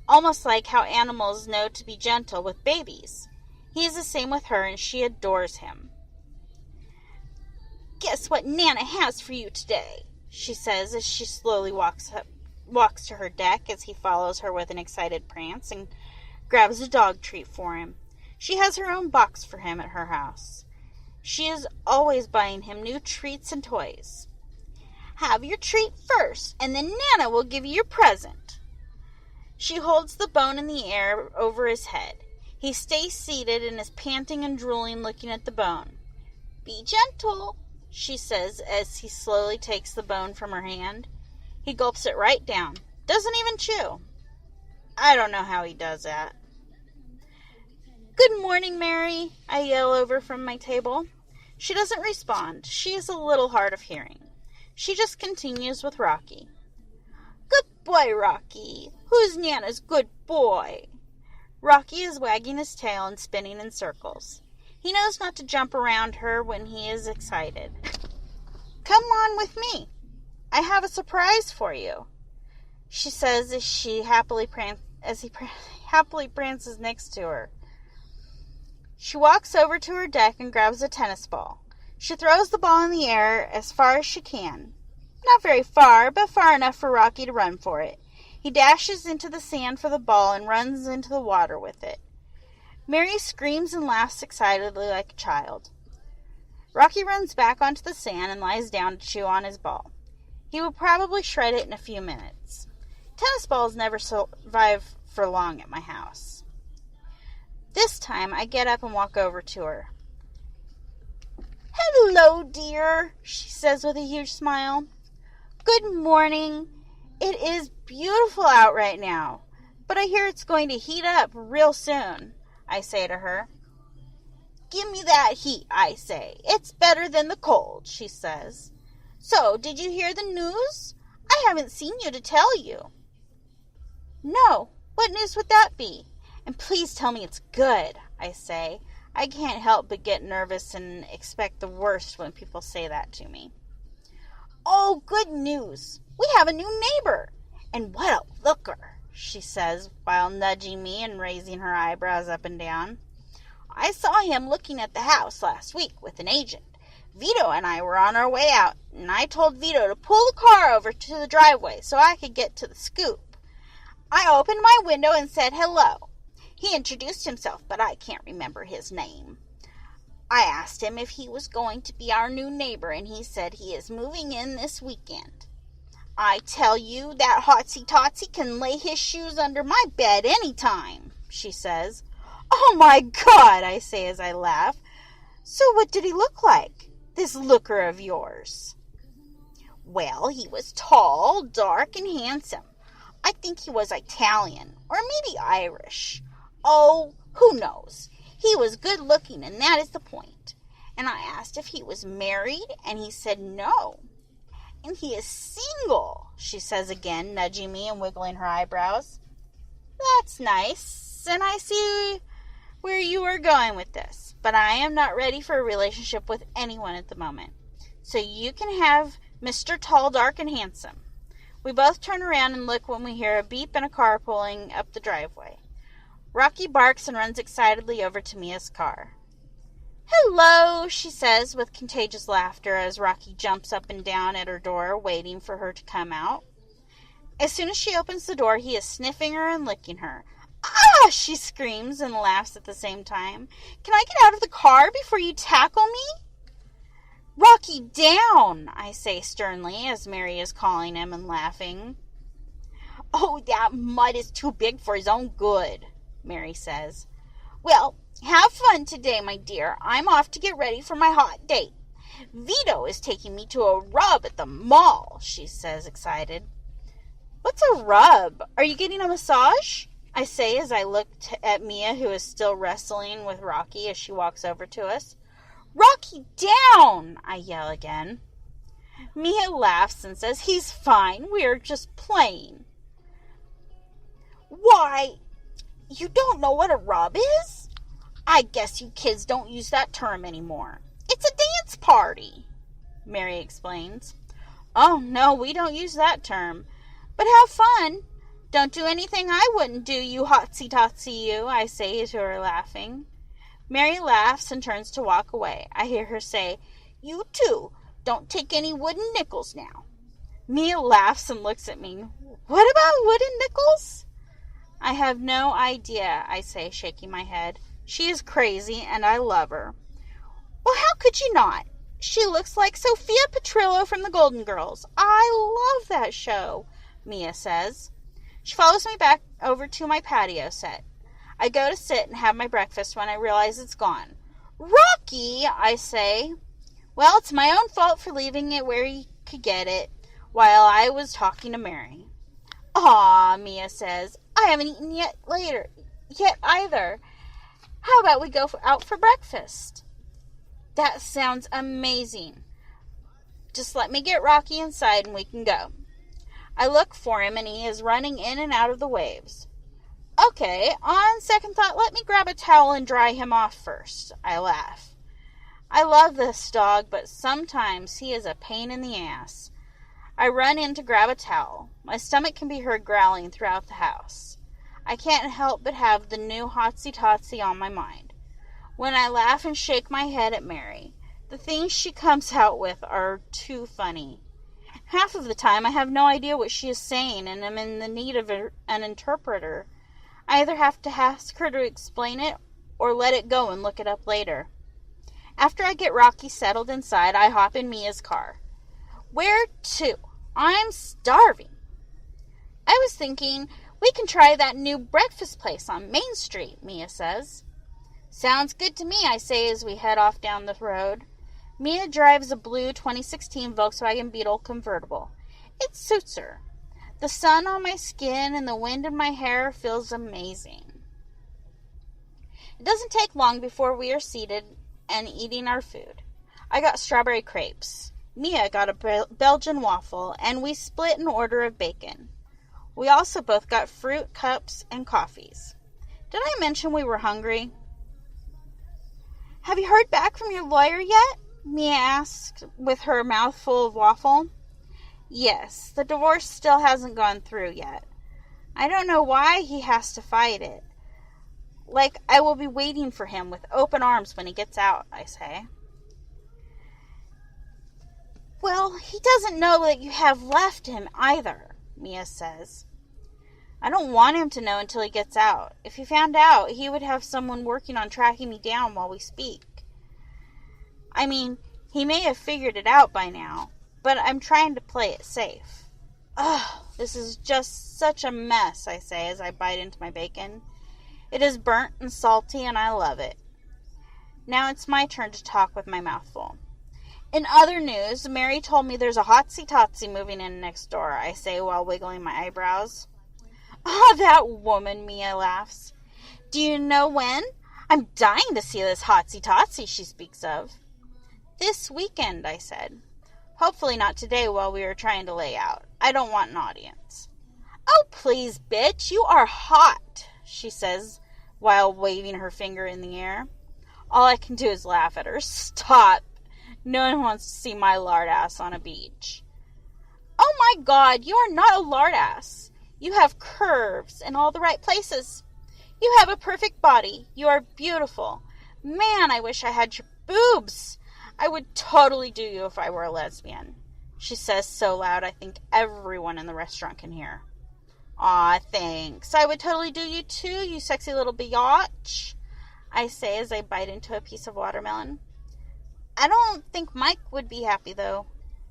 almost like how animals know to be gentle with babies. He is the same with her, and she adores him. "Guess what Nana has for you today," she says as she slowly walks to her deck as he follows her with an excited prance and grabs a dog treat for him. She has her own box for him at her house. She is always buying him new treats and toys. "Have your treat first, and then Nana will give you your present." She holds the bone in the air over his head. He stays seated and is panting and drooling, looking at the bone. "Be gentle," she says as he slowly takes the bone from her hand. He gulps it right down. Doesn't even chew. I don't know how he does that. "Good morning, Mary," I yell over from my table. She doesn't respond. She is a little hard of hearing. She just continues with Rocky. "Good boy, Rocky. Who's Nana's good boy?" Rocky is wagging his tail and spinning in circles. He knows not to jump around her when he is excited. "Come on with me. I have a surprise for you," she says as he happily prances next to her. She walks over to her deck and grabs a tennis ball. She throws the ball in the air as far as she can. Not very far, but far enough for Rocky to run for it. He dashes into the sand for the ball and runs into the water with it. Mary screams and laughs excitedly like a child. Rocky runs back onto the sand and lies down to chew on his ball. He will probably shred it in a few minutes. Tennis balls never survive for long at my house. This time, I get up and walk over to her. "Hello, dear," she says with a huge smile. "Good morning. It is beautiful out right now, but I hear it's going to heat up real soon," I say to her. "Give me that heat," I say. "It's better than the cold," she says. "So, did you hear the news? I haven't seen you to tell you." "No, what news would that be? And please tell me it's good," I say. I can't help but get nervous and expect the worst when people say that to me. "Oh, good news. We have a new neighbor. And what a looker," she says while nudging me and raising her eyebrows up and down. "I saw him looking at the house last week with an agent. Vito and I were on our way out, and I told Vito to pull the car over to the driveway so I could get to the scoop. I opened my window and said hello. He introduced himself, but I can't remember his name. I asked him if he was going to be our new neighbor, and he said he is moving in this weekend. I tell you, that hotsy-totsy can lay his shoes under my bed any time," she says. "Oh, my God," I say as I laugh. "So what did he look like, this looker of yours?" "Well, he was tall, dark, and handsome. I think he was Italian, or maybe Irish. Oh, who knows? He was good-looking, and that is the point. And I asked if he was married, and he said no. And he is single, she says again, nudging me and wiggling her eyebrows. That's nice, and I see where you are going with this, but I am not ready for a relationship with anyone at the moment. So you can have Mr. Tall, Dark, and Handsome. We both turn around and look when we hear a beep and a car pulling up the driveway. Rocky barks and runs excitedly over to Mia's car. Hello, she says with contagious laughter as Rocky jumps up and down at her door, waiting for her to come out. As soon as she opens the door, he is sniffing her and licking her. Ah! She screams and laughs at the same time. Can I get out of the car before you tackle me? Rocky, down, I say sternly as Mary is calling him and laughing. Oh, that mud is too big for his own good, Mary says. Well, have fun today, my dear. I'm off to get ready for my hot date. Vito is taking me to a rub at the mall, she says, excited. What's a rub? Are you getting a massage? I say as I look at Mia, who is still wrestling with Rocky as she walks over to us. Rocky, down! I yell again. Mia laughs and says, he's fine. We are just playing. Why, you don't know what a rub is? I guess you kids don't use that term anymore. It's a dance party, Mary explains. Oh, no, we don't use that term. But have fun. Don't do anything I wouldn't do, you hotsy-totsy you, I say to her, laughing. Mary laughs and turns to walk away. I hear her say, you too, don't take any wooden nickels now. Mia laughs and looks at me. What about wooden nickels? I have no idea, I say, shaking my head. She is crazy, and I love her. Well, how could you not? She looks like Sophia Petrillo from the Golden Girls. I love that show, Mia says. She follows me back over to my patio set. I go to sit and have my breakfast when I realize it's gone. Rocky, I say. Well, it's my own fault for leaving it where you could get it while I was talking to Mary. Aw, Mia says. I haven't eaten yet either. How about we go out for breakfast? That sounds amazing. Just let me get Rocky inside and we can go. I look for him and he is running in and out of the waves. Okay, on second thought, let me grab a towel and dry him off first. I laugh. I love this dog, but sometimes he is a pain in the ass. I run in to grab a towel. My stomach can be heard growling throughout the house. I can't help but have the new hotsy-totsy on my mind. When I laugh and shake my head at Mary, the things she comes out with are too funny. Half of the time I have no idea what she is saying and am in the need of an interpreter. I either have to ask her to explain it or let it go and look it up later. After I get Rocky settled inside, I hop in Mia's car. Where to? I'm starving. I was thinking we can try that new breakfast place on Main Street, Mia says. Sounds good to me, I say as we head off down the road. Mia drives a blue 2016 Volkswagen Beetle convertible. It suits her. The sun on my skin and the wind in my hair feels amazing. It doesn't take long before we are seated and eating our food. I got strawberry crepes. Mia got a Belgian waffle, and we split an order of bacon. We also both got fruit, cups, and coffees. Did I mention we were hungry? Have you heard back from your lawyer yet? Mia asked with her mouth full of waffle. Yes, the divorce still hasn't gone through yet. I don't know why he has to fight it. Like, I will be waiting for him with open arms when he gets out, I say. Well, he doesn't know that you have left him either, Mia says. I don't want him to know until he gets out. If he found out, he would have someone working on tracking me down while we speak. I mean, he may have figured it out by now, but I'm trying to play it safe. Ugh, this is just such a mess, I say as I bite into my bacon. It is burnt and salty, and I love it. Now it's my turn to talk with my mouth full. In other news, Mary told me there's a hotsy-totsy moving in next door, I say while wiggling my eyebrows. Oh, that woman, Mia laughs. Do you know when? I'm dying to see this hotsy-totsy she speaks of. This weekend, I said. Hopefully not today while we are trying to lay out. I don't want an audience. Oh, please, bitch, you are hot, she says while waving her finger in the air. All I can do is laugh at her. Stop. No one wants to see my lard ass on a beach. Oh my God, you are not a lard ass. You have curves in all the right places. You have a perfect body. You are beautiful. Man, I wish I had your boobs. I would totally do you if I were a lesbian, she says so loud I think everyone in the restaurant can hear. Aw, thanks. I would totally do you too, you sexy little biatch, I say as I bite into a piece of watermelon. I don't think Mike would be happy, though.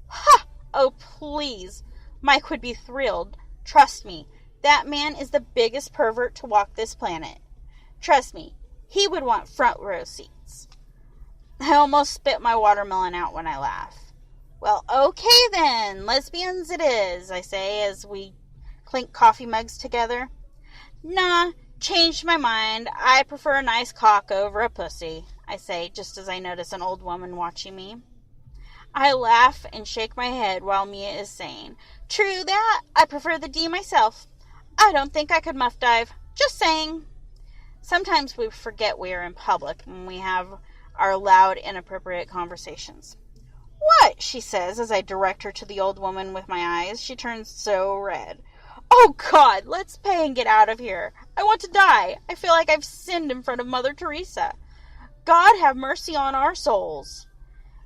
Ha! Oh, please. Mike would be thrilled. Trust me, that man is the biggest pervert to walk this planet. Trust me, he would want front row seats. I almost spit my watermelon out when I laugh. Well, okay then, lesbians it is, I say as we clink coffee mugs together. Nah, changed my mind. I prefer a nice cock over a pussy, I say, just as I notice an old woman watching me. I laugh and shake my head while Mia is saying, True that, I prefer the D myself. I don't think I could muff dive. Just saying. Sometimes we forget we are in public when we have our loud, inappropriate conversations. What? She says as I direct her to the old woman with my eyes. She turns so red. Oh, God, let's pay and get out of here. I want to die. I feel like I've sinned in front of Mother Teresa. God have mercy on our souls.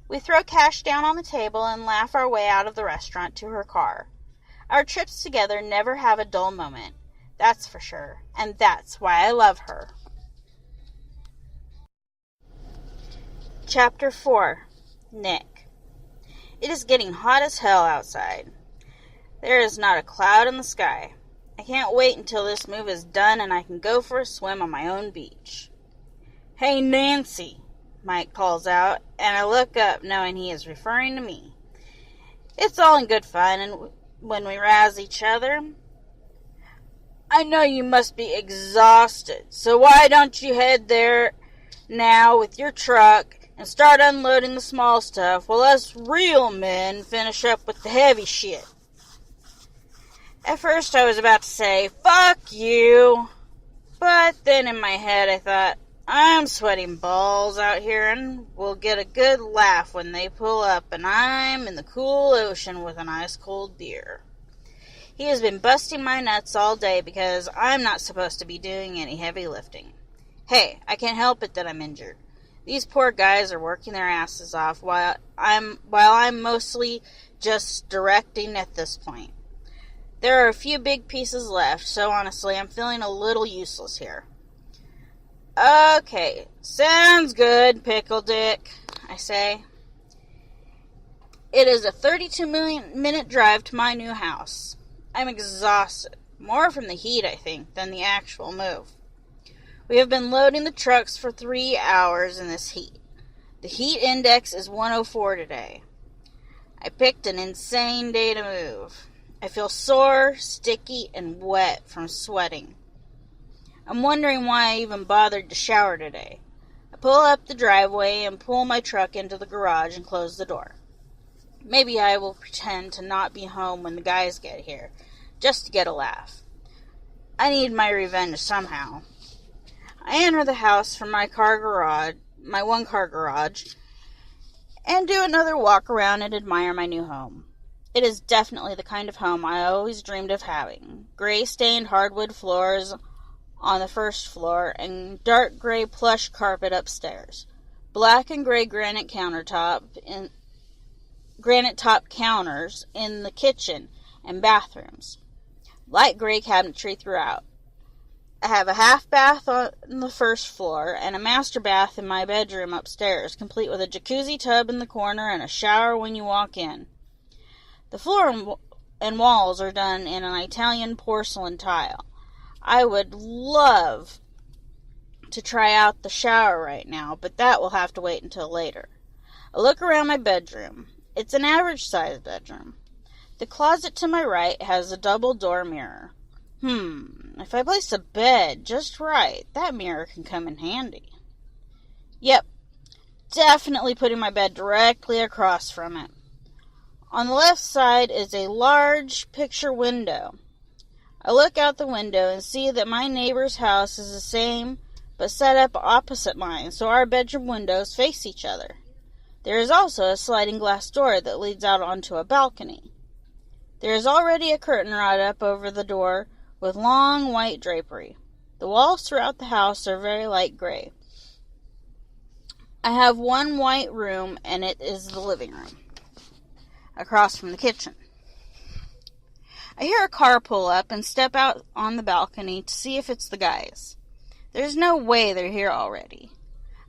We throw cash down on the table and laugh our way out of the restaurant to her car. Our trips together never have a dull moment. That's for sure. And that's why I love her. Chapter 4. Nick. It is getting hot as hell outside. There is not a cloud in the sky. I can't wait until this move is done and I can go for a swim on my own beach. Hey, Nancy, Mike calls out, and I look up knowing he is referring to me. It's all in good fun and when we razz each other. I know you must be exhausted, so why don't you head there now with your truck and start unloading the small stuff while us real men finish up with the heavy shit. At first I was about to say, fuck you, but then in my head I thought, I'm sweating balls out here and we'll get a good laugh when they pull up and I'm in the cool ocean with an ice-cold beer. He has been busting my nuts all day because I'm not supposed to be doing any heavy lifting. Hey, I can't help it that I'm injured. These poor guys are working their asses off while I'm mostly just directing at this point. There are a few big pieces left, so honestly, I'm feeling a little useless here. Okay, sounds good, Pickle Dick, I say. It is a 32-minute drive to my new house. I'm exhausted, more from the heat, I think, than the actual move. We have been loading the trucks for 3 hours in this heat. The heat index is 104 today. I picked an insane day to move. I feel sore, sticky, and wet from sweating. I'm wondering why I even bothered to shower today. I pull up the driveway and pull my truck into the garage and close the door. Maybe I will pretend to not be home when the guys get here, just to get a laugh. I need my revenge somehow. I enter the house from my one-car garage, and do another walk around and admire my new home. It is definitely the kind of home I always dreamed of having. Gray-stained hardwood floors on the first floor and dark gray plush carpet upstairs. Black and gray granite top counters in the kitchen and bathrooms. Light gray cabinetry throughout. I have a half bath on the first floor and a master bath in my bedroom upstairs, complete with a jacuzzi tub in the corner and a shower when you walk in. The floor and walls are done in an Italian porcelain tile. I would love to try out the shower right now, but that will have to wait until later. I look around my bedroom. It's an average-sized bedroom. The closet to my right has a double-door mirror. If I place the bed just right, that mirror can come in handy. Yep, definitely putting my bed directly across from it. On the left side is a large picture window. I look out the window and see that my neighbor's house is the same, but set up opposite mine, so our bedroom windows face each other. There is also a sliding glass door that leads out onto a balcony. There is already a curtain rod up over the door with long white drapery. The walls throughout the house are very light gray. I have one white room, and it is the living room, across from the kitchen. I hear a car pull up and step out on the balcony to see if it's the guys. There's no way they're here already.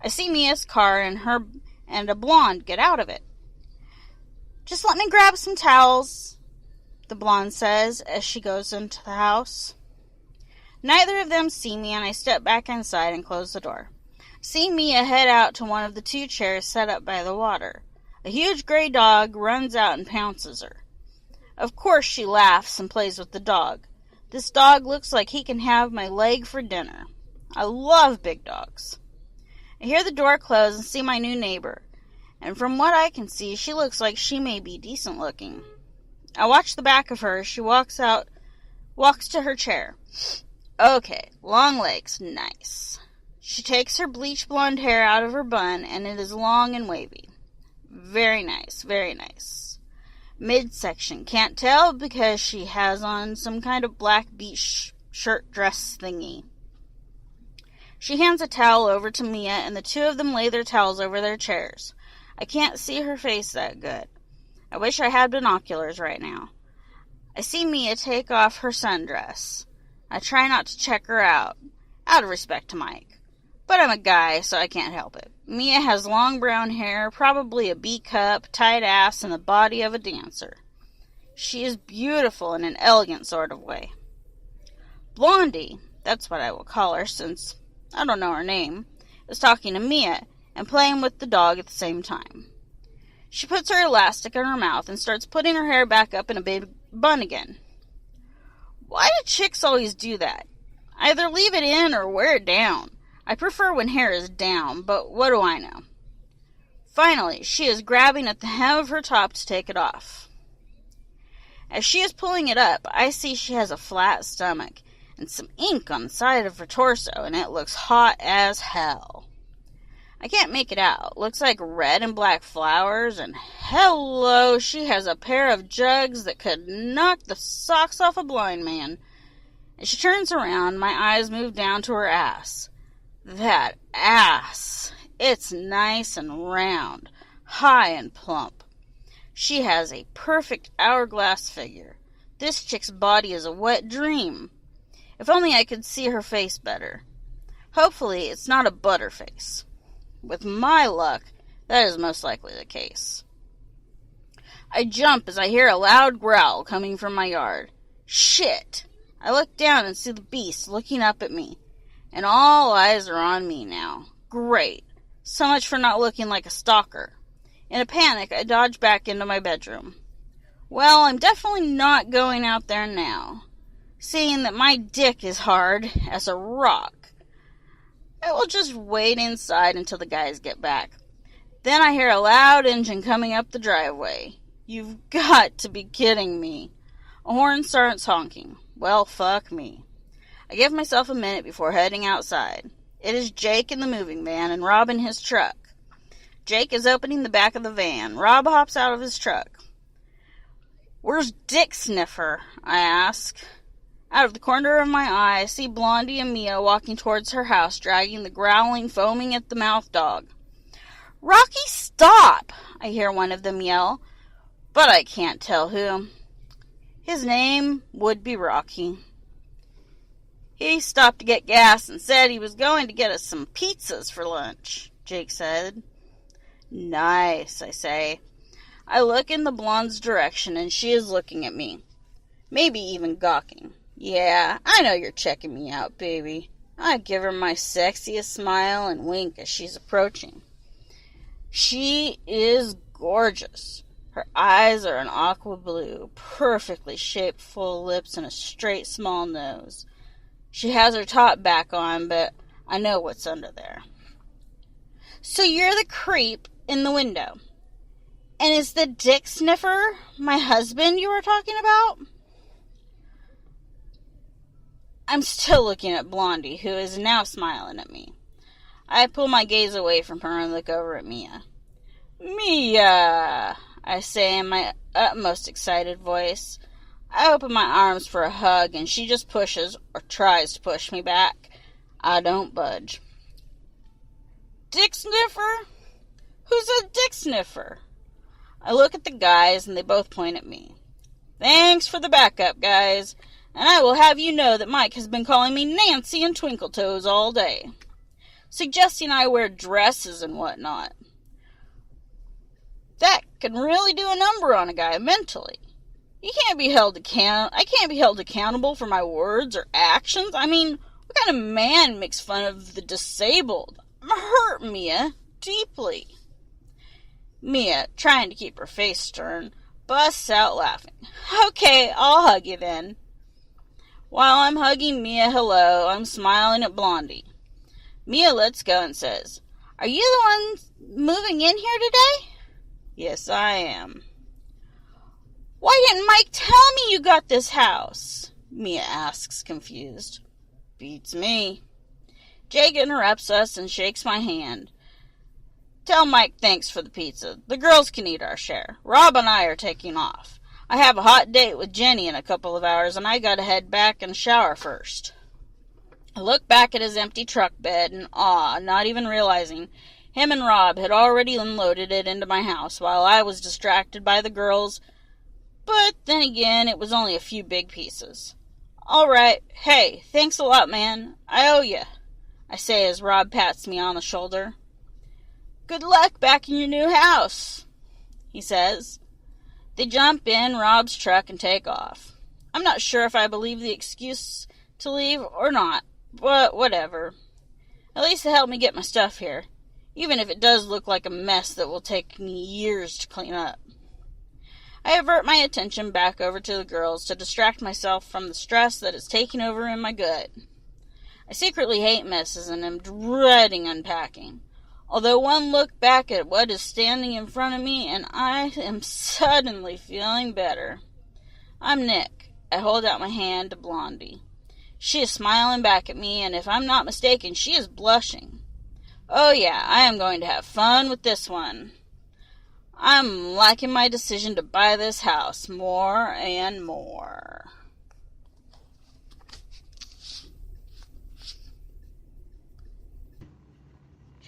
I see Mia's car and a blonde get out of it. "Just let me grab some towels," the blonde says as she goes into the house. Neither of them see me, and I step back inside and close the door. See Mia head out to one of the 2 chairs set up by the water. A huge gray dog runs out and pounces her. Of course she laughs and plays with the dog. This dog looks like he can have my leg for dinner. I love big dogs. I hear the door close and see my new neighbor, and from what I can see, she looks like she may be decent looking. I watch the back of her as she walks to her chair. Okay, long legs, nice. She takes her bleach blonde hair out of her bun, and it is long and wavy. Very nice, very nice. Midsection, can't tell because she has on some kind of black beach shirt dress thingy. She hands a towel over to Mia, and the 2 of them lay their towels over their chairs. I can't see her face that good. I wish I had binoculars right now. I see Mia take off her sundress. I try not to check her out of respect to Mike. But I'm a guy, so I can't help it. Mia has long brown hair, probably a B-cup, tight ass, and the body of a dancer. She is beautiful in an elegant sort of way. Blondie, that's what I will call her since I don't know her name, is talking to Mia and playing with the dog at the same time. She puts her elastic in her mouth and starts putting her hair back up in a big bun again. Why do chicks always do that? Either leave it in or wear it down. I prefer when hair is down, but what do I know? Finally, she is grabbing at the hem of her top to take it off. As she is pulling it up, I see she has a flat stomach and some ink on the side of her torso, and it looks hot as hell. I can't make it out. Looks like red and black flowers, and hello, she has a pair of jugs that could knock the socks off a blind man. As she turns around, my eyes move down to her ass. That ass! It's nice and round, high and plump. She has a perfect hourglass figure. This chick's body is a wet dream. If only I could see her face better. Hopefully it's not a butterface. With my luck, that is most likely the case. I jump as I hear a loud growl coming from my yard. Shit! I look down and see the beast looking up at me, and all eyes are on me now. Great. So much for not looking like a stalker. In a panic, I dodge back into my bedroom. Well, I'm definitely not going out there now, seeing that my dick is hard as a rock. I will just wait inside until the guys get back. Then I hear a loud engine coming up the driveway. You've got to be kidding me. A horn starts honking. Well, fuck me. I give myself a minute before heading outside. It is Jake in the moving van and Rob in his truck. Jake is opening the back of the van. Rob hops out of his truck. Where's Dick Sniffer? I ask. Out of the corner of my eye, I see Blondie and Mia walking towards her house, dragging the growling, foaming at the mouth dog. Rocky, stop! I hear one of them yell, but I can't tell who. His name would be Rocky. He stopped to get gas and said he was going to get us some pizzas for lunch, Jake said. Nice, I say. I look in the blonde's direction, and she is looking at me. Maybe even gawking. Yeah, I know you're checking me out, baby. I give her my sexiest smile and wink as she's approaching. She is gorgeous. Her eyes are an aqua blue, perfectly shaped full lips and a straight small nose. She has her top back on, but I know what's under there. So you're the creep in the window. And is the dick sniffer my husband you were talking about? I'm still looking at Blondie, who is now smiling at me. I pull my gaze away from her and look over at Mia. Mia, I say in my utmost excited voice. I open my arms for a hug, and she just pushes, or tries to push me back. I don't budge. Dick sniffer? Who's a dick sniffer? I look at the guys, and they both point at me. Thanks for the backup, guys, and I will have you know that Mike has been calling me Nancy and Twinkle Toes all day, suggesting I wear dresses and whatnot. That can really do a number on a guy mentally. I can't be held accountable for my words or actions. I mean, what kind of man makes fun of the disabled? I'm hurt, Mia, deeply. Mia, trying to keep her face stern, busts out laughing. Okay, I'll hug you then. While I'm hugging Mia hello, I'm smiling at Blondie. Mia lets go and says, Are you the one moving in here today? Yes, I am. Why didn't Mike tell me you got this house? Mia asks, confused. Beats me. Jake interrupts us and shakes my hand. Tell Mike thanks for the pizza. The girls can eat our share. Rob and I are taking off. I have a hot date with Jenny in a couple of hours, and I gotta head back and shower first. I look back at his empty truck bed in awe, not even realizing him and Rob had already unloaded it into my house while I was distracted by the girls. But then again, it was only a few big pieces. All right. Hey, thanks a lot, man. I owe you, I say as Rob pats me on the shoulder. Good luck back in your new house, he says. They jump in Rob's truck and take off. I'm not sure if I believe the excuse to leave or not, but whatever. At least it helped me get my stuff here, even if it does look like a mess that will take me years to clean up. I avert my attention back over to the girls to distract myself from the stress that is taking over in my gut. I secretly hate messes and am dreading unpacking. Although one look back at what is standing in front of me and I am suddenly feeling better. I'm Nick. I hold out my hand to Blondie. She is smiling back at me, and if I'm not mistaken, she is blushing. Oh yeah, I am going to have fun with this one. I'm liking my decision to buy this house more and more.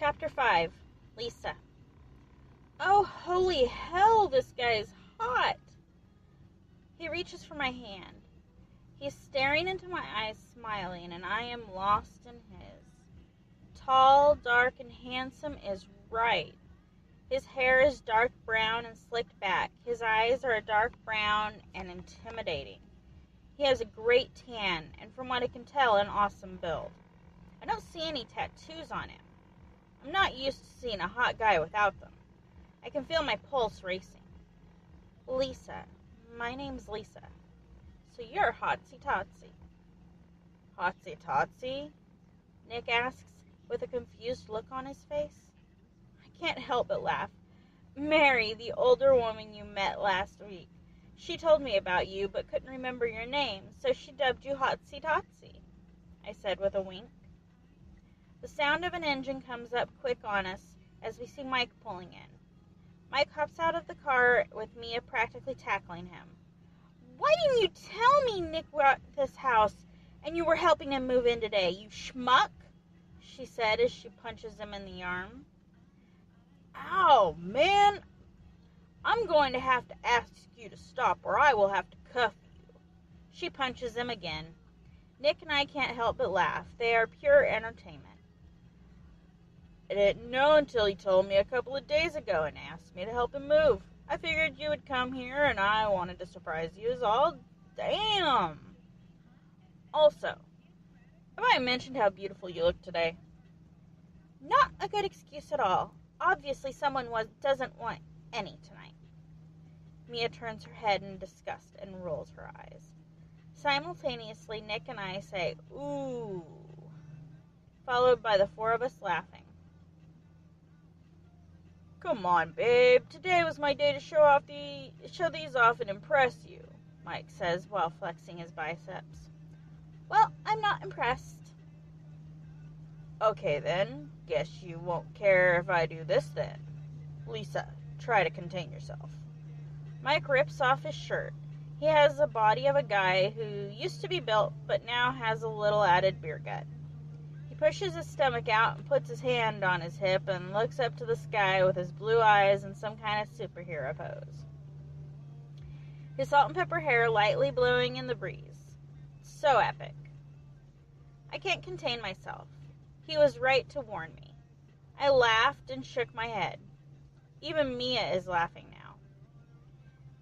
Chapter 5, Lisa. Oh, holy hell, this guy is hot. He reaches for my hand. He's staring into my eyes, smiling, and I am lost in his. Tall, dark, and handsome is right. His hair is dark brown and slicked back. His eyes are a dark brown and intimidating. He has a great tan, and from what I can tell, an awesome build. I don't see any tattoos on him. I'm not used to seeing a hot guy without them. I can feel my pulse racing. Lisa. My name's Lisa. So you're Hotsy-Totsy. Hotsy-Totsy? Nick asks, with a confused look on his face. I can't help but laugh. Mary, the older woman you met last week. She told me about you, but couldn't remember your name, so she dubbed you Hotsy-Totsy, I said with a wink. The sound of an engine comes up quick on us as we see Mike pulling in. Mike hops out of the car with Mia practically tackling him. Why didn't you tell me Nick bought this house and you were helping him move in today, you schmuck? She said as she punches him in the arm. Ow, man. I'm going to have to ask you to stop or I will have to cuff you. She punches him again. Nick and I can't help but laugh. They are pure entertainment. I didn't know until he told me a couple of days ago and asked me to help him move. I figured you would come here and I wanted to surprise you is all. Damn. Also, have I mentioned how beautiful you look today? Not a good excuse at all. Obviously someone doesn't want any tonight. Mia turns her head in disgust and rolls her eyes. Simultaneously, Nick and I say, ooh, followed by the four of us laughing. Come on, babe. Today was my day to show these off and impress you, Mike says while flexing his biceps. Well, I'm not impressed. Okay then, guess you won't care if I do this then. Lisa, try to contain yourself. Mike rips off his shirt. He has the body of a guy who used to be built but now has a little added beer gut. He pushes his stomach out and puts his hand on his hip and looks up to the sky with his blue eyes in some kind of superhero pose. His salt and pepper hair lightly blowing in the breeze. So epic. I can't contain myself. He was right to warn me. I laughed and shook my head. Even Mia is laughing now.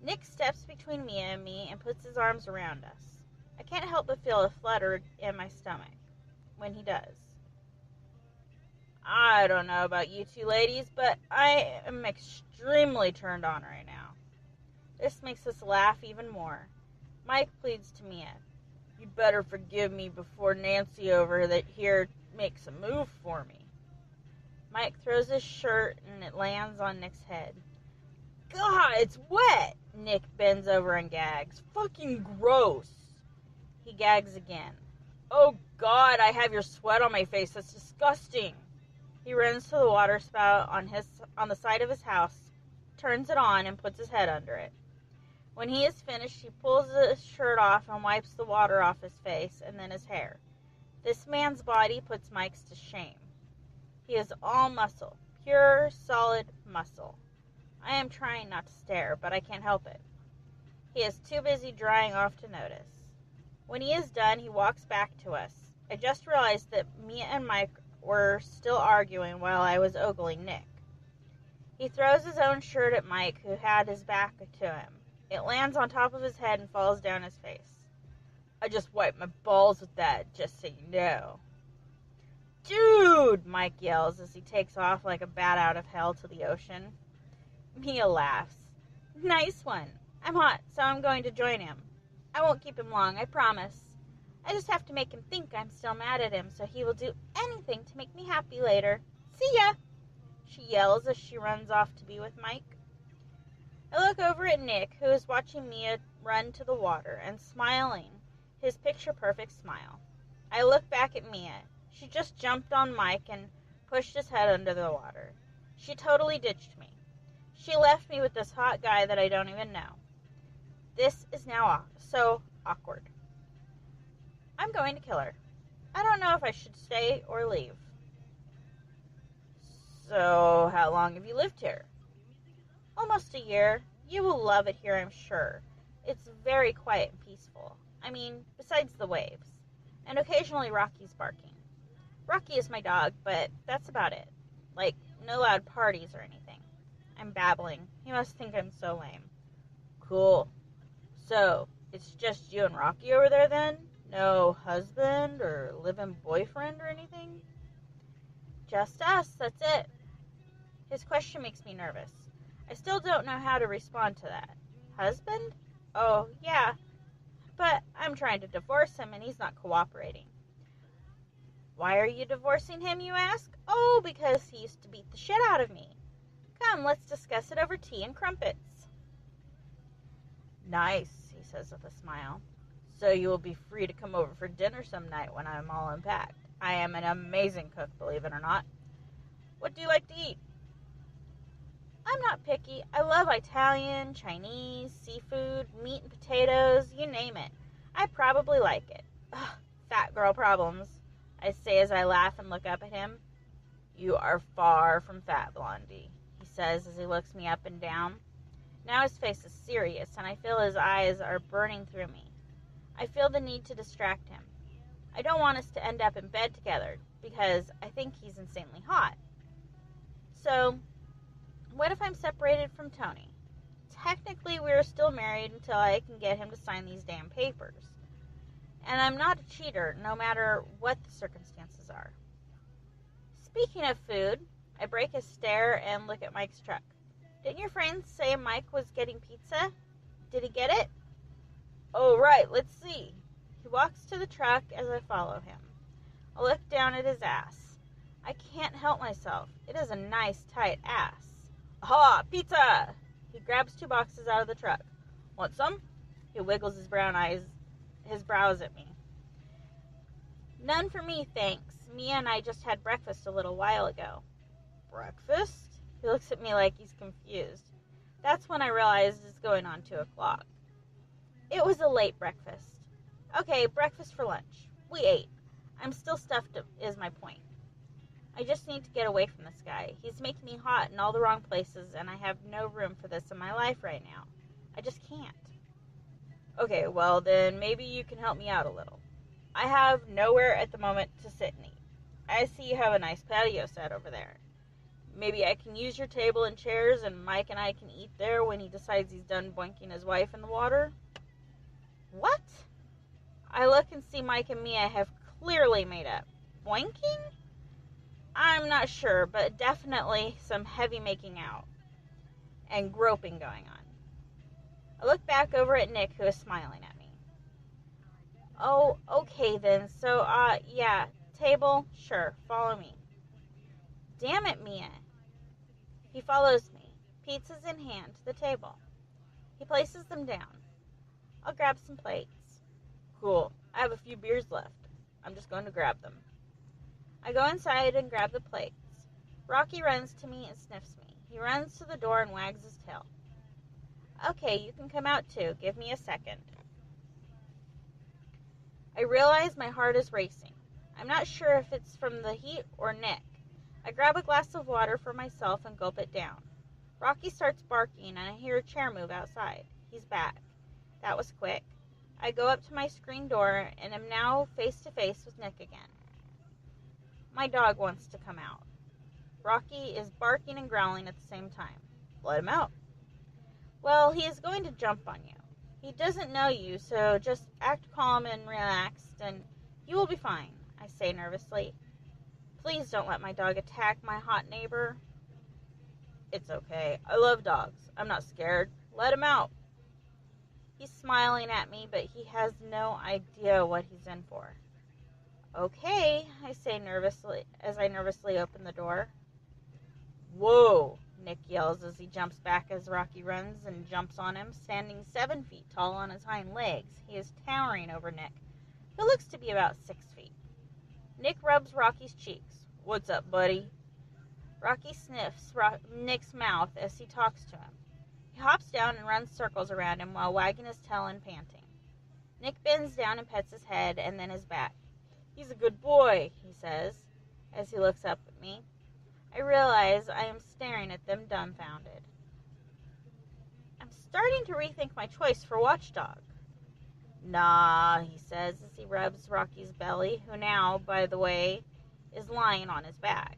Nick steps between Mia and me and puts his arms around us. I can't help but feel a flutter in my stomach when he does. I don't know about you two ladies, but I am extremely turned on right now. This makes us laugh even more. Mike pleads to Mia. You'd better forgive me before Nancy over here makes a move for me. Mike throws his shirt and it lands on Nick's head. God, it's wet! Nick bends over and gags. Fucking gross. He gags again. Oh God, I have your sweat on my face. That's disgusting. He runs to the water spout on the side of his house, turns it on, and puts his head under it. When he is finished, he pulls his shirt off and wipes the water off his face and then his hair. This man's body puts Mike's to shame. He is all muscle, pure, solid muscle. I am trying not to stare, but I can't help it. He is too busy drying off to notice. When he is done, he walks back to us. I just realized that Mia and Mike were still arguing while I was ogling Nick. He throws his own shirt at Mike, who had his back to him. It lands on top of his head and falls down his face. I just wiped my balls with that, just so you know. Dude, Mike yells as he takes off like a bat out of hell to the ocean. Mia laughs. Nice one. I'm hot, so I'm going to join him. I won't keep him long, I promise. I just have to make him think I'm still mad at him, so he will do anything to make me happy later. See ya! She yells as she runs off to be with Mike. I look over at Nick, who is watching Mia run to the water and smiling, his picture-perfect smile. I look back at Mia. She just jumped on Mike and pushed his head under the water. She totally ditched me. She left me with this hot guy that I don't even know. This is now so awkward. I'm going to kill her. I don't know if I should stay or leave. So, how long have you lived here? Almost a year. You will love it here, I'm sure. It's very quiet and peaceful. I mean, besides the waves. And occasionally Rocky's barking. Rocky is my dog, but that's about it. Like, no loud parties or anything. I'm babbling. He must think I'm so lame. Cool. So, it's just you and Rocky over there then? No husband or live-in boyfriend or anything? Just us, that's it. His question makes me nervous. I still don't know how to respond to that. Husband? Oh, yeah. But I'm trying to divorce him and he's not cooperating. Why are you divorcing him, you ask? Oh, because he used to beat the shit out of me. Come, let's discuss it over tea and crumpets. Nice, he says with a smile. So you will be free to come over for dinner some night when I'm all unpacked. I am an amazing cook, believe it or not. What do you like to eat? I'm not picky. I love Italian, Chinese, seafood, meat and potatoes, you name it. I probably like it. Ugh, fat girl problems, I say as I laugh and look up at him. You are far from fat, Blondie, he says as he looks me up and down. Now his face is serious, and I feel his eyes are burning through me. I feel the need to distract him. I don't want us to end up in bed together, because I think he's insanely hot. So, what if I'm separated from Tony? Technically, we're still married until I can get him to sign these damn papers. And I'm not a cheater, no matter what the circumstances are. Speaking of food, I break a stare and look at Mike's truck. Didn't your friend say Mike was getting pizza? Did he get it? Oh, right, let's see. He walks to the truck as I follow him. I look down at his ass. I can't help myself. It is a nice, tight ass. Ha! Pizza! He grabs 2 boxes out of the truck. Want some? He wiggles his brows at me. None for me, thanks. Mia and I just had breakfast a little while ago. Breakfast? He looks at me like he's confused. That's when I realized it's going on 2 o'clock. It was a late breakfast. Okay, breakfast for lunch. We ate. I'm still stuffed is my point. I just need to get away from this guy. He's making me hot in all the wrong places, and I have no room for this in my life right now. I just can't. Okay, well then maybe you can help me out a little. I have nowhere at the moment to sit and eat. I see you have a nice patio set over there. Maybe I can use your table and chairs, and Mike and I can eat there when he decides he's done boinking his wife in the water. What? I look and see Mike and Mia have clearly made up. Boinking? I'm not sure, but definitely some heavy making out and groping going on. I look back over at Nick, who is smiling at me. Oh, okay then. So, yeah, table, sure, follow me. Damn it, Mia. He follows me, pizzas in hand, to the table. He places them down. I'll grab some plates. Cool. I have a few beers left. I'm just going to grab them. I go inside and grab the plates. Rocky runs to me and sniffs me. He runs to the door and wags his tail. Okay, you can come out too. Give me a second. I realize my heart is racing. I'm not sure if it's from the heat or Nick. I grab a glass of water for myself and gulp it down. Rocky starts barking and I hear a chair move outside. He's back. That was quick. I go up to my screen door and am now face to face with Nick again. My dog wants to come out. Rocky is barking and growling at the same time. Let him out. Well, he is going to jump on you. He doesn't know you, so just act calm and relaxed, and you will be fine, I say nervously. Please don't let my dog attack my hot neighbor. It's okay. I love dogs. I'm not scared. Let him out. He's smiling at me, but he has no idea what he's in for. Okay, I say nervously as I nervously open the door. Whoa, Nick yells as he jumps back as Rocky runs and jumps on him, standing 7 feet tall on his hind legs. He is towering over Nick, who looks to be about 6 feet. Nick rubs Rocky's cheeks. What's up, buddy? Rocky sniffs Nick's mouth as he talks to him. He hops down and runs circles around him while wagging his tail and panting. Nick bends down and pets his head and then his back. He's a good boy, he says, as he looks up at me. I realize I am staring at them dumbfounded. I'm starting to rethink my choice for watchdog. Nah, he says as he rubs Rocky's belly, who now, by the way, is lying on his back.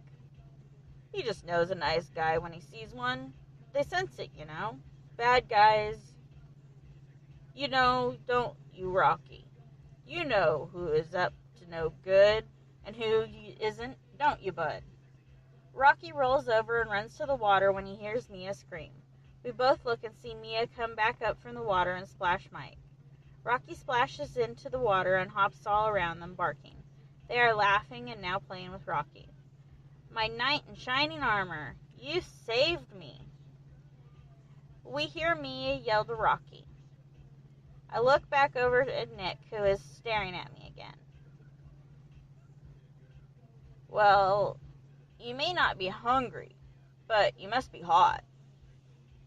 He just knows a nice guy when he sees one. They sense it, you know. Bad guys. You know, don't you, Rocky? You know who is up to no good and who isn't, don't you, bud? Rocky rolls over and runs to the water when he hears Mia scream. We both look and see Mia come back up from the water and splash Mike. Rocky splashes into the water and hops all around them, barking. They are laughing and now playing with Rocky. My knight in shining armor, you saved me. We hear Mia yell to Rocky. I look back over at Nick, who is staring at me again. Well, you may not be hungry, but you must be hot.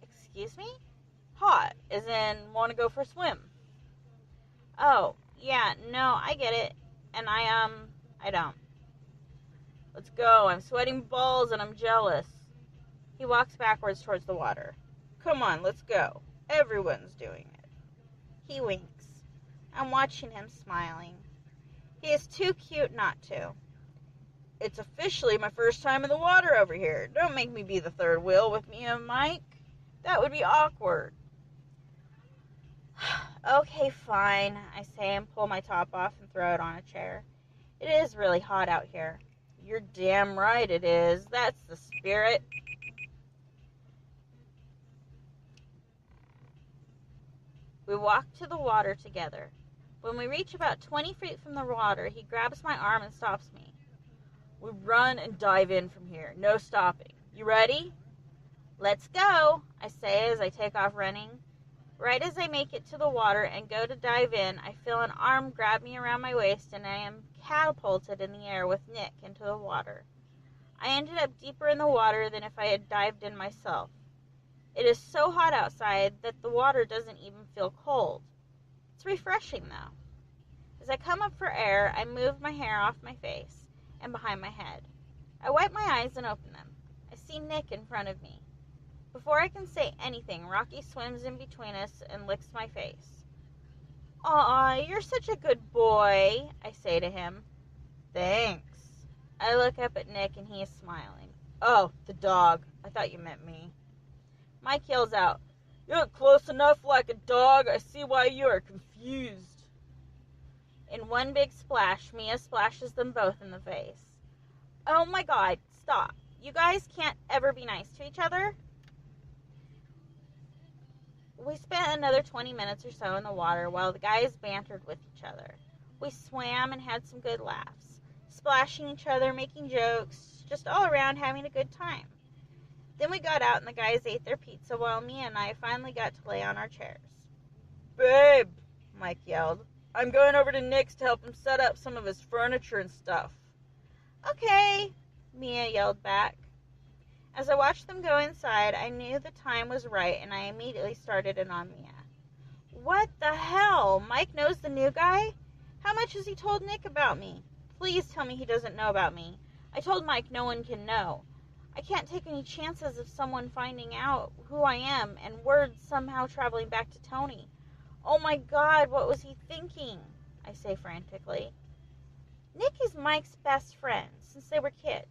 Excuse me? Hot, as in want to go for a swim. Oh, yeah, no, I get it. And I don't. Let's go. I'm sweating balls and I'm jealous. He walks backwards towards the water. Come on, let's go. Everyone's doing it. He winks. I'm watching him smiling. He is too cute not to. It's officially my first time in the water over here. Don't make me be the third wheel with me and Mike. That would be awkward. Okay, fine, I say and pull my top off and throw it on a chair. It is really hot out here. You're damn right it is. That's the spirit. We walk to the water together. When we reach about 20 feet from the water, he grabs my arm and stops me. We run and dive in from here. No stopping. You ready? Let's go, I say as I take off running. Right as I make it to the water and go to dive in, I feel an arm grab me around my waist and I am catapulted in the air with Nick into the water. I ended up deeper in the water than if I had dived in myself. It is so hot outside that the water doesn't even feel cold. It's refreshing though. As I come up for air, I move my hair off my face and behind my head. I wipe my eyes and open them. I see Nick in front of me. Before I can say anything, Rocky swims in between us and licks my face. "Aw, you're such a good boy," I say to him. "Thanks." I look up at Nick and he is smiling. "Oh, the dog. I thought you meant me." Mike yells out, "You look close enough like a dog. I see why you are confused." In one big splash, Mia splashes them both in the face. Oh my God, stop. You guys can't ever be nice to each other? We spent another 20 minutes or so in the water while the guys bantered with each other. We swam and had some good laughs, splashing each other, making jokes, just all around having a good time. Then we got out and the guys ate their pizza while Mia and I finally got to lay on our chairs. "Babe," Mike yelled, "I'm going over to Nick's to help him set up some of his furniture and stuff." "Okay," Mia yelled back. As I watched them go inside, I knew the time was right, and I immediately started it on Mia. "What the hell? Mike knows the new guy? How much has he told Nick about me? Please tell me he doesn't know about me. I told Mike no one can know. I can't take any chances of someone finding out who I am and word somehow traveling back to Tony. Oh my God, what was he thinking?" I say frantically. "Nick is Mike's best friend since they were kids.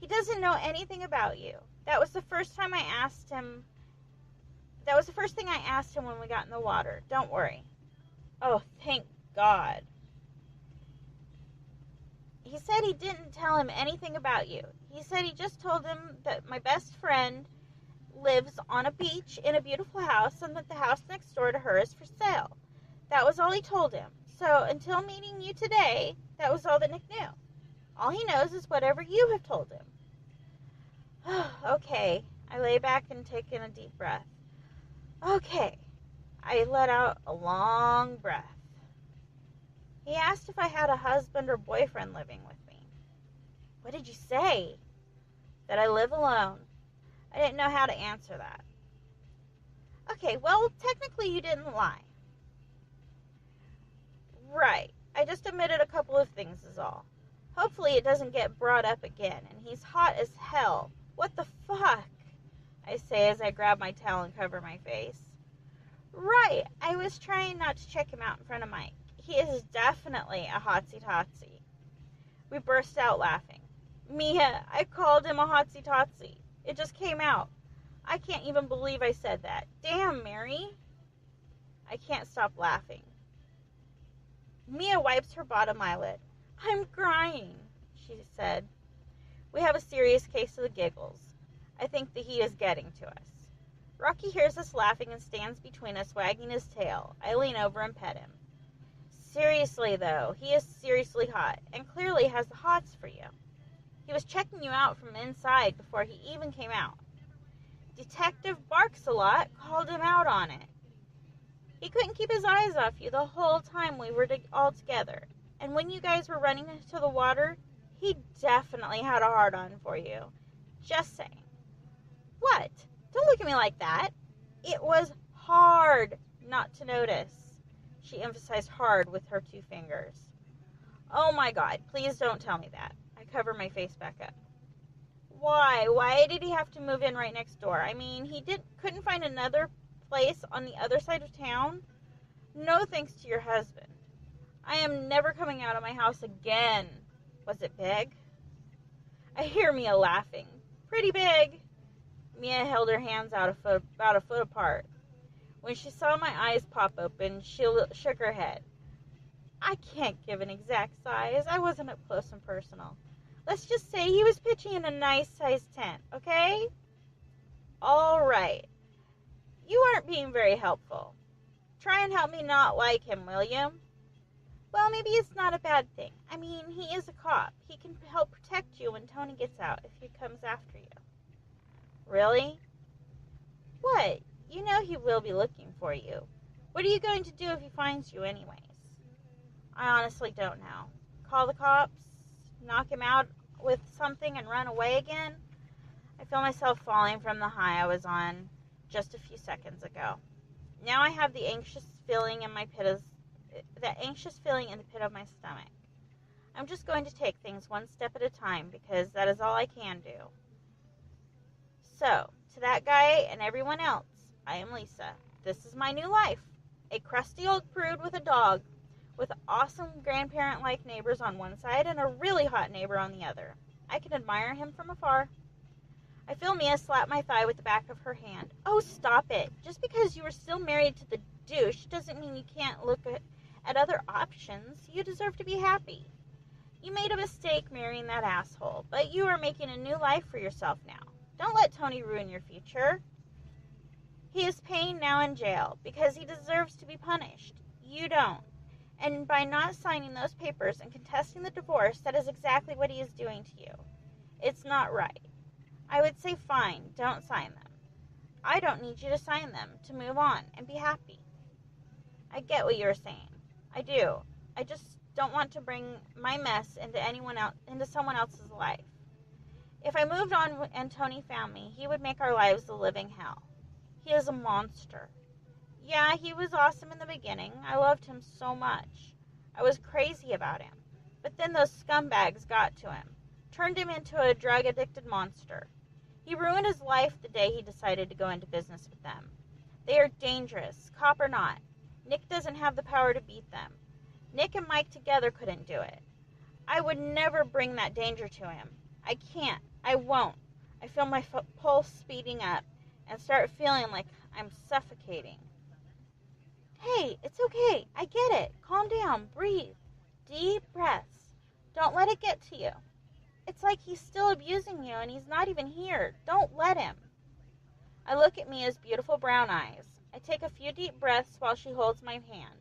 He doesn't know anything about you. That was the first thing I asked him when we got in the water. Don't worry." "Oh, thank God." "He said he didn't tell him anything about you. He said he just told him that my best friend lives on a beach in a beautiful house and that the house next door to her is for sale. That was all he told him. So until meeting you today, that was all that Nick knew. All he knows is whatever you have told him." "Okay." I lay back and take in a deep breath. "Okay." I let out a long breath. "He asked if I had a husband or boyfriend living with me." "What did you say?" "That I live alone." I didn't know how to answer that. "Okay, well, technically you didn't lie." "Right. I just omitted a couple of things is all. Hopefully it doesn't get brought up again, and he's hot as hell. What the fuck?" I say as I grab my towel and cover my face. "Right. I was trying not to check him out in front of Mike. He is definitely a hotsy-totsy." We burst out laughing. "Mia, I called him a hotsy-totsy. It just came out. I can't even believe I said that. Damn, Mary." I can't stop laughing. Mia wipes her bottom eyelid. "I'm crying," she said. We have a serious case of the giggles. I think the heat is getting to us. Rocky hears us laughing and stands between us, wagging his tail. I lean over and pet him. "Seriously, though, he is seriously hot, and clearly has the hots for you. He was checking you out from inside before he even came out. Detective Barks-a-Lot called him out on it. He couldn't keep his eyes off you the whole time we were all together. And when you guys were running into the water, he definitely had a hard-on for you. Just saying." "What? Don't look at me like that. It was hard not to notice." She emphasized hard with her 2 fingers. "Oh my God, please don't tell me that." I cover my face back up. "Why? Why did he have to move in right next door? I mean, he couldn't find another place on the other side of town? No thanks to your husband. I am never coming out of my house again. Was it big?" I hear Mia laughing. "Pretty big." Mia held her hands out about a foot apart. When she saw my eyes pop open, she shook her head. "I can't give an exact size. I wasn't up close and personal. Let's just say he was pitching in a nice-sized tent, okay?" "All right. You aren't being very helpful. Try and help me not like him, will you?" "Well, maybe it's not a bad thing. I mean, he is a cop. He can help protect you when Tony gets out if he comes after you." Really? What? You know he will be looking for you. What are you going to do if he finds you anyways? I honestly don't know. Call the cops? Knock him out with something and run away again? I feel myself falling from the high I was on just a few seconds ago. Now I have the anxious feeling in the pit of my stomach. I'm just going to take things one step at a time because that is all I can do. So, to that guy and everyone else, I am Lisa. This is my new life. A crusty old prude with a dog, with awesome grandparent-like neighbors on one side and a really hot neighbor on the other. I can admire him from afar. I feel Mia slap my thigh with the back of her hand. Oh, stop it. Just because you are still married to the douche doesn't mean you can't look at other options. You deserve to be happy. You made a mistake marrying that asshole, but you are making a new life for yourself now. Don't let Tony ruin your future. He is paying now in jail because he deserves to be punished. You don't. And by not signing those papers and contesting the divorce, that is exactly what he is doing to you. It's not right. I would say fine, don't sign them. I don't need you to sign them to move on and be happy. I get what you're saying. I do. I just don't want to bring my mess into someone else's life. If I moved on and Tony found me, he would make our lives a living hell. He is a monster. Yeah, he was awesome in the beginning. I loved him so much. I was crazy about him. But then those scumbags got to him, turned him into a drug-addicted monster. He ruined his life the day he decided to go into business with them. They are dangerous, cop or not. Nick doesn't have the power to beat them. Nick and Mike together couldn't do it. I would never bring that danger to him. I can't. I won't. I feel my pulse speeding up and start feeling like I'm suffocating. Hey, it's okay. I get it. Calm down. Breathe. Deep breaths. Don't let it get to you. It's like he's still abusing you and he's not even here. Don't let him. I look at Mia's beautiful brown eyes. I take a few deep breaths while she holds my hand.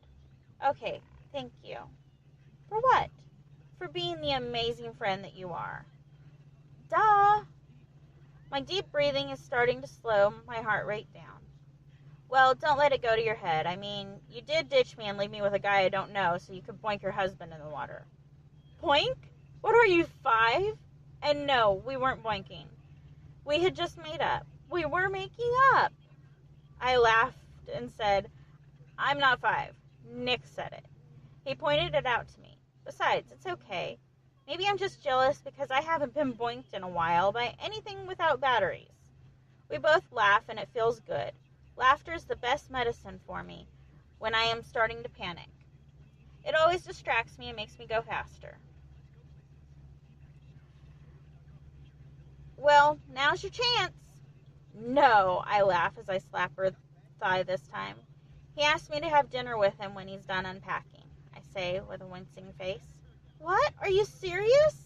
Okay, thank you. For what? For being the amazing friend that you are. Duh! My deep breathing is starting to slow my heart rate down. Well, don't let it go to your head. I mean, you did ditch me and leave me with a guy I don't know so you could boink your husband in the water. Boink? What are you, 5? And no, we weren't boinking. We had just made up. We were making up. I laughed and said, I'm not 5. Nick said it. He pointed it out to me. Besides, it's okay. Maybe I'm just jealous because I haven't been boinked in a while by anything without batteries. We both laugh and it feels good. Laughter is the best medicine for me when I am starting to panic. It always distracts me and makes me go faster. Well, now's your chance. No, I laugh as I slap her thigh this time. He asked me to have dinner with him when he's done unpacking, I say with a wincing face. What? Are you serious?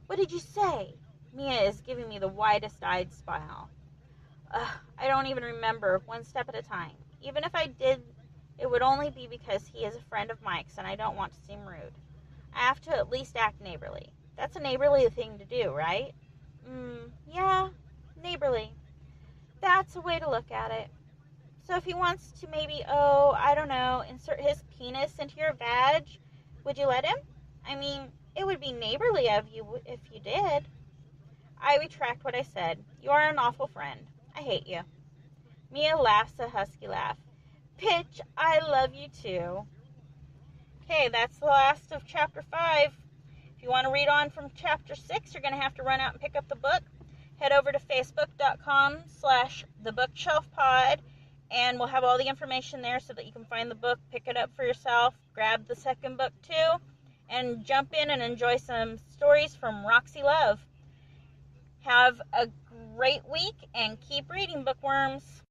What did you say? Mia is giving me the widest-eyed smile. I don't even remember, one step at a time. Even if I did, it would only be because he is a friend of Mike's and I don't want to seem rude. I have to at least act neighborly. That's a neighborly thing to do, right? Yeah, neighborly. That's a way to look at it. So if he wants to maybe, I don't know, insert his penis into your vag, would you let him? I mean, it would be neighborly of you if you did. I retract what I said. You are an awful friend. I hate you. Mia laughs a husky laugh. Bitch, I love you too. Okay, that's the last of chapter 5. If you want to read on from chapter 6, you're going to have to run out and pick up the book. Head over to facebook.com/thebookshelfpod, and we'll have all the information there so that you can find the book, pick it up for yourself, grab the second book too, and jump in and enjoy some stories from Roxy Love. Have a great week and keep reading, bookworms.